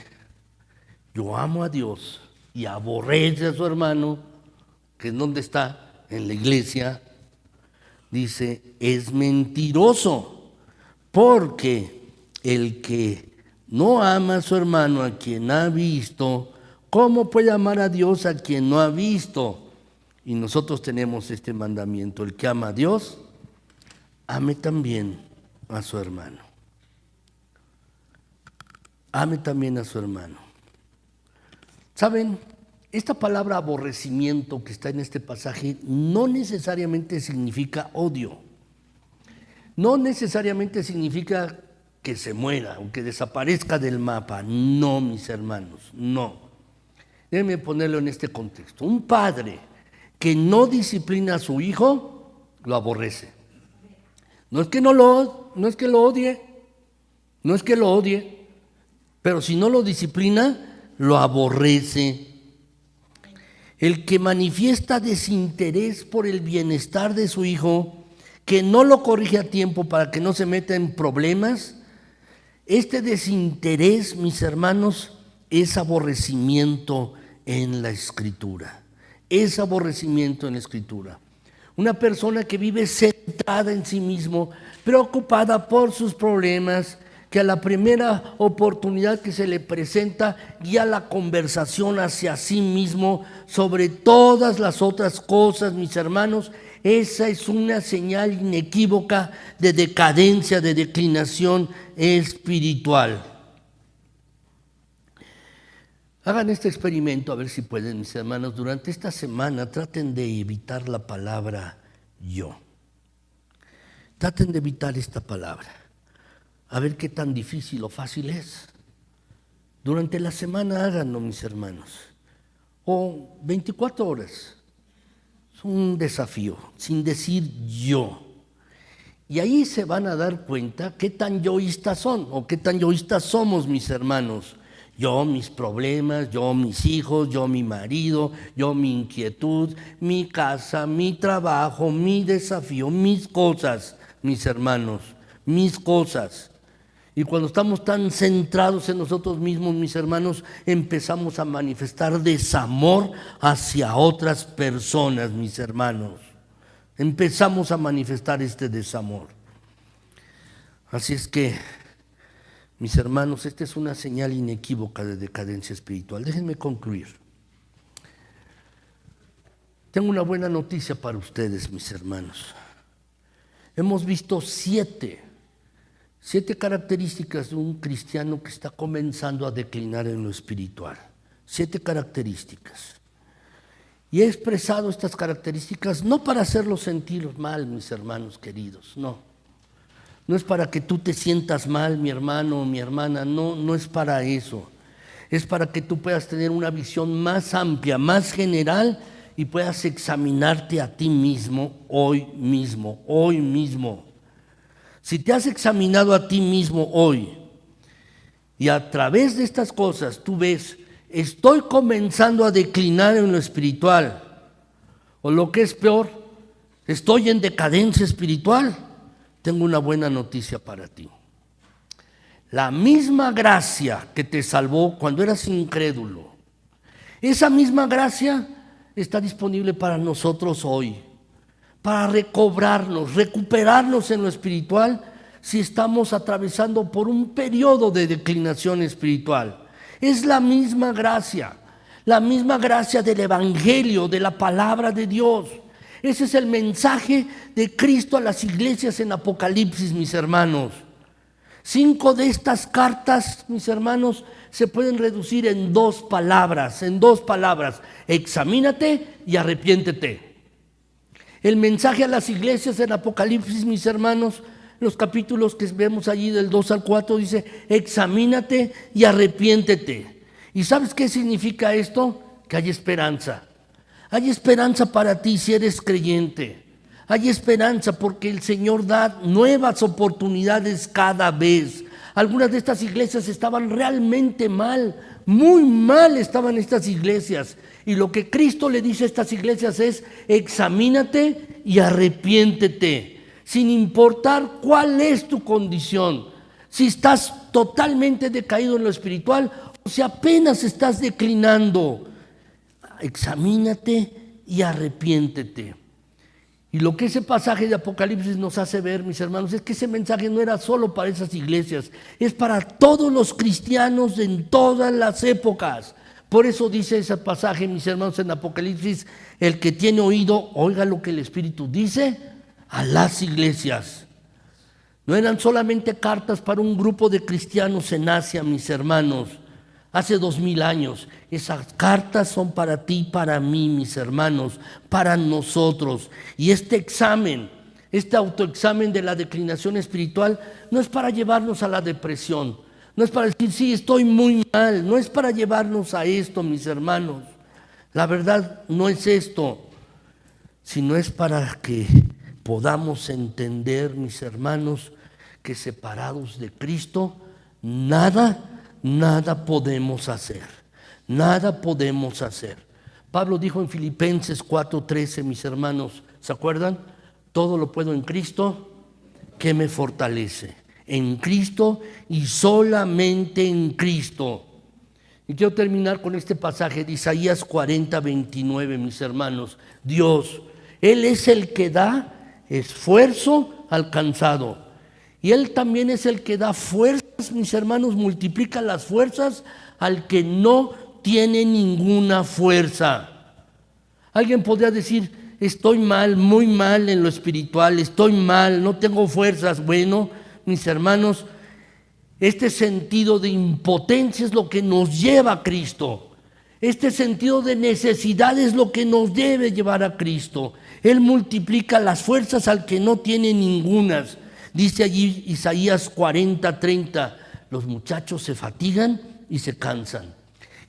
yo amo a Dios y aborrece a su hermano, que en dónde está, en la iglesia, dice, es mentiroso, porque el que no ama a su hermano a quien ha visto, ¿cómo puede amar a Dios a quien no ha visto? Y nosotros tenemos este mandamiento: el que ama a Dios, ame también a su hermano. Ame también a su hermano. ¿Saben? Esta palabra aborrecimiento que está en este pasaje no necesariamente significa odio. No necesariamente significa que se muera o que desaparezca del mapa. No, mis hermanos, no. Déjenme ponerlo en este contexto. Un padre que no disciplina a su hijo, lo aborrece. No es que lo odie, no es que lo odie, pero si no lo disciplina, lo aborrece. El que manifiesta desinterés por el bienestar de su hijo, que no lo corrige a tiempo para que no se meta en problemas, este desinterés, mis hermanos, es aborrecimiento en la Escritura. Es aborrecimiento en la Escritura. Una persona que vive centrada en sí mismo, preocupada por sus problemas, que a la primera oportunidad que se le presenta guía la conversación hacia sí mismo sobre todas las otras cosas, mis hermanos, esa es una señal inequívoca de decadencia, de declinación espiritual. Hagan este experimento a ver si pueden, mis hermanos. Durante esta semana traten de evitar la palabra yo. Traten de evitar esta palabra. A ver qué tan difícil o fácil es. Durante la semana háganlo, mis hermanos. O 24 horas. Es un desafío, sin decir yo. Y ahí se van a dar cuenta qué tan yoístas son o qué tan yoístas somos, mis hermanos. Yo, mis problemas, yo, mis hijos, yo, mi marido, yo, mi inquietud, mi casa, mi trabajo, mi desafío, mis cosas, mis hermanos, mis cosas. Y cuando estamos tan centrados en nosotros mismos, mis hermanos, empezamos a manifestar desamor hacia otras personas, mis hermanos. Empezamos a manifestar este desamor. Así es que, mis hermanos, esta es una señal inequívoca de decadencia espiritual. Déjenme concluir. Tengo una buena noticia para ustedes, mis hermanos. Hemos visto siete características de un cristiano que está comenzando a declinar en lo espiritual. 7 características. Y he expresado estas características no para hacerlos sentir mal, mis hermanos queridos, no. No es para que tú te sientas mal, mi hermano o mi hermana, no es para eso. Es para que tú puedas tener una visión más amplia, más general y puedas examinarte a ti mismo hoy mismo, hoy mismo. Si te has examinado a ti mismo hoy y a través de estas cosas tú ves, estoy comenzando a declinar en lo espiritual, o lo que es peor, estoy en decadencia espiritual, tengo una buena noticia para ti. La misma gracia que te salvó cuando eras incrédulo, esa misma gracia está disponible para nosotros hoy, para recobrarnos, recuperarnos en lo espiritual si estamos atravesando por un periodo de declinación espiritual. Es la misma gracia del Evangelio, de la palabra de Dios. Ese es el mensaje de Cristo a las iglesias en Apocalipsis, mis hermanos. 5 de estas cartas, mis hermanos, se pueden reducir en 2 palabras, examínate y arrepiéntete. El mensaje a las iglesias en Apocalipsis, mis hermanos, los capítulos que vemos allí del 2 al 4 dice, examínate y arrepiéntete. ¿Y sabes qué significa esto? Que hay esperanza. Hay esperanza para ti si eres creyente. Hay esperanza porque el Señor da nuevas oportunidades cada vez. Algunas de estas iglesias estaban realmente mal, muy mal estaban estas iglesias. Y lo que Cristo le dice a estas iglesias es, examínate y arrepiéntete, sin importar cuál es tu condición. Si estás totalmente decaído en lo espiritual o si apenas estás declinando, examínate y arrepiéntete. Y lo que ese pasaje de Apocalipsis nos hace ver, mis hermanos, es que ese mensaje no era solo para esas iglesias, es para todos los cristianos en todas las épocas. Por eso dice ese pasaje, mis hermanos, en Apocalipsis, el que tiene oído, oiga lo que el Espíritu dice a las iglesias. No eran solamente cartas para un grupo de cristianos en Asia, mis hermanos, hace 2000 años. Esas cartas son para ti, para mí, mis hermanos, para nosotros. Y este examen, este autoexamen de la declinación espiritual, no es para llevarnos a la depresión, no es para decir, sí, estoy muy mal, no es para llevarnos a esto, mis hermanos. La verdad no es esto, sino es para que podamos entender, mis hermanos, que separados de Cristo, nada podemos hacer. Nada podemos hacer. Pablo dijo en Filipenses 4:13, mis hermanos, ¿se acuerdan? Todo lo puedo en Cristo que me fortalece. En Cristo y solamente en Cristo. Y quiero terminar con este pasaje de Isaías 40:29, mis hermanos. Dios, Él es el que da esfuerzo al cansado. Y Él también es el que da fuerzas, mis hermanos, multiplica las fuerzas al que no tiene ninguna fuerza. Alguien podría decir, estoy mal, muy mal en lo espiritual, estoy mal, no tengo fuerzas. Bueno, mis hermanos, este sentido de impotencia es lo que nos lleva a Cristo. Este sentido de necesidad es lo que nos debe llevar a Cristo. Él multiplica las fuerzas al que no tiene ningunas. Dice allí Isaías 40:30, los muchachos se fatigan y se cansan,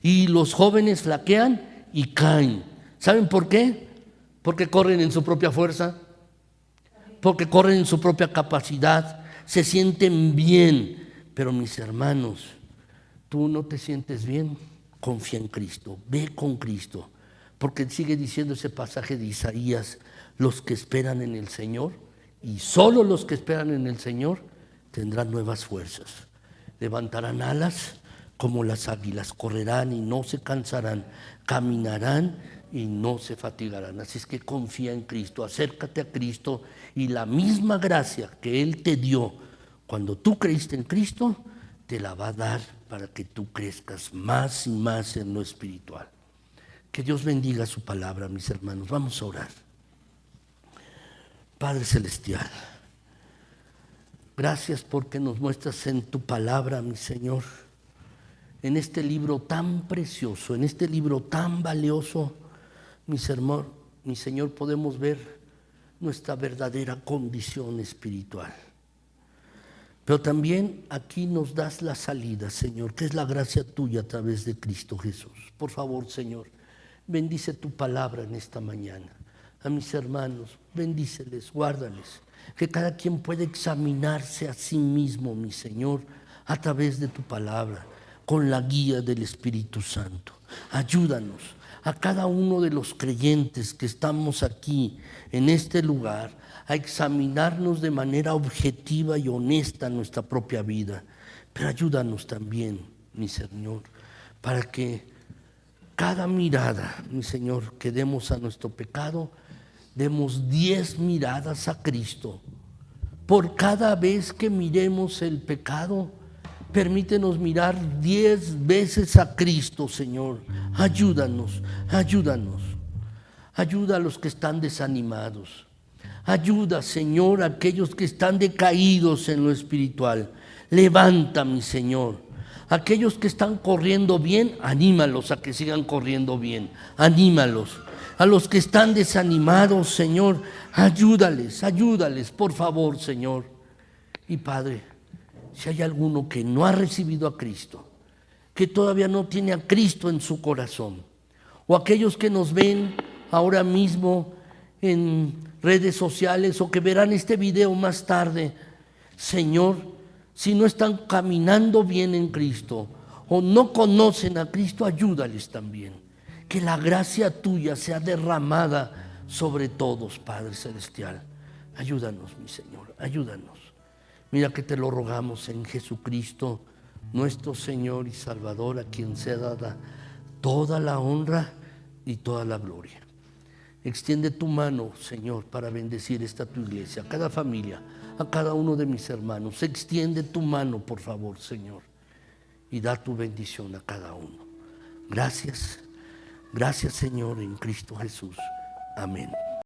y los jóvenes flaquean y caen. ¿Saben por qué? Porque corren en su propia fuerza, porque corren en su propia capacidad, se sienten bien. Pero mis hermanos, tú no te sientes bien, confía en Cristo, ve con Cristo, porque sigue diciendo ese pasaje de Isaías, los que esperan en el Señor, y solo los que esperan en el Señor tendrán nuevas fuerzas, levantarán alas como las águilas, correrán y no se cansarán, caminarán y no se fatigarán. Así es que confía en Cristo, acércate a Cristo, y la misma gracia que Él te dio cuando tú creíste en Cristo, te la va a dar para que tú crezcas más y más en lo espiritual. Que Dios bendiga su palabra, mis hermanos. Vamos a orar. Padre Celestial, gracias porque nos muestras en tu palabra, mi Señor, en este libro tan precioso, en este libro tan valioso, mi Señor, podemos ver nuestra verdadera condición espiritual. Pero también aquí nos das la salida, Señor, que es la gracia tuya a través de Cristo Jesús. Por favor, Señor, bendice tu palabra en esta mañana. A mis hermanos, bendíceles, guárdales, que cada quien pueda examinarse a sí mismo, mi Señor, a través de tu palabra, con la guía del Espíritu Santo. Ayúdanos a cada uno de los creyentes que estamos aquí en este lugar a examinarnos de manera objetiva y honesta nuestra propia vida. Pero ayúdanos también, mi Señor, para que cada mirada, mi Señor, que demos a nuestro pecado, demos 10 miradas a Cristo. Por cada vez que miremos el pecado, permítenos mirar 10 veces a Cristo, Señor. Ayúdanos, ayúdanos. Ayuda a los que están desanimados. Ayuda, Señor, a aquellos que están decaídos en lo espiritual. Levanta, mi Señor. Aquellos que están corriendo bien, anímalos a que sigan corriendo bien. Anímalos. A los que están desanimados, Señor, ayúdales, ayúdales, por favor, Señor. Y Padre, si hay alguno que no ha recibido a Cristo, que todavía no tiene a Cristo en su corazón, o aquellos que nos ven ahora mismo en redes sociales o que verán este video más tarde, Señor, si no están caminando bien en Cristo o no conocen a Cristo, ayúdales también. Que la gracia tuya sea derramada sobre todos, Padre Celestial. Ayúdanos, mi Señor, ayúdanos. Mira que te lo rogamos en Jesucristo, nuestro Señor y Salvador, a quien sea dada toda la honra y toda la gloria. Extiende tu mano, Señor, para bendecir esta tu iglesia, a cada familia, a cada uno de mis hermanos. Extiende tu mano, por favor, Señor, y da tu bendición a cada uno. Gracias, gracias, Señor, en Cristo Jesús. Amén.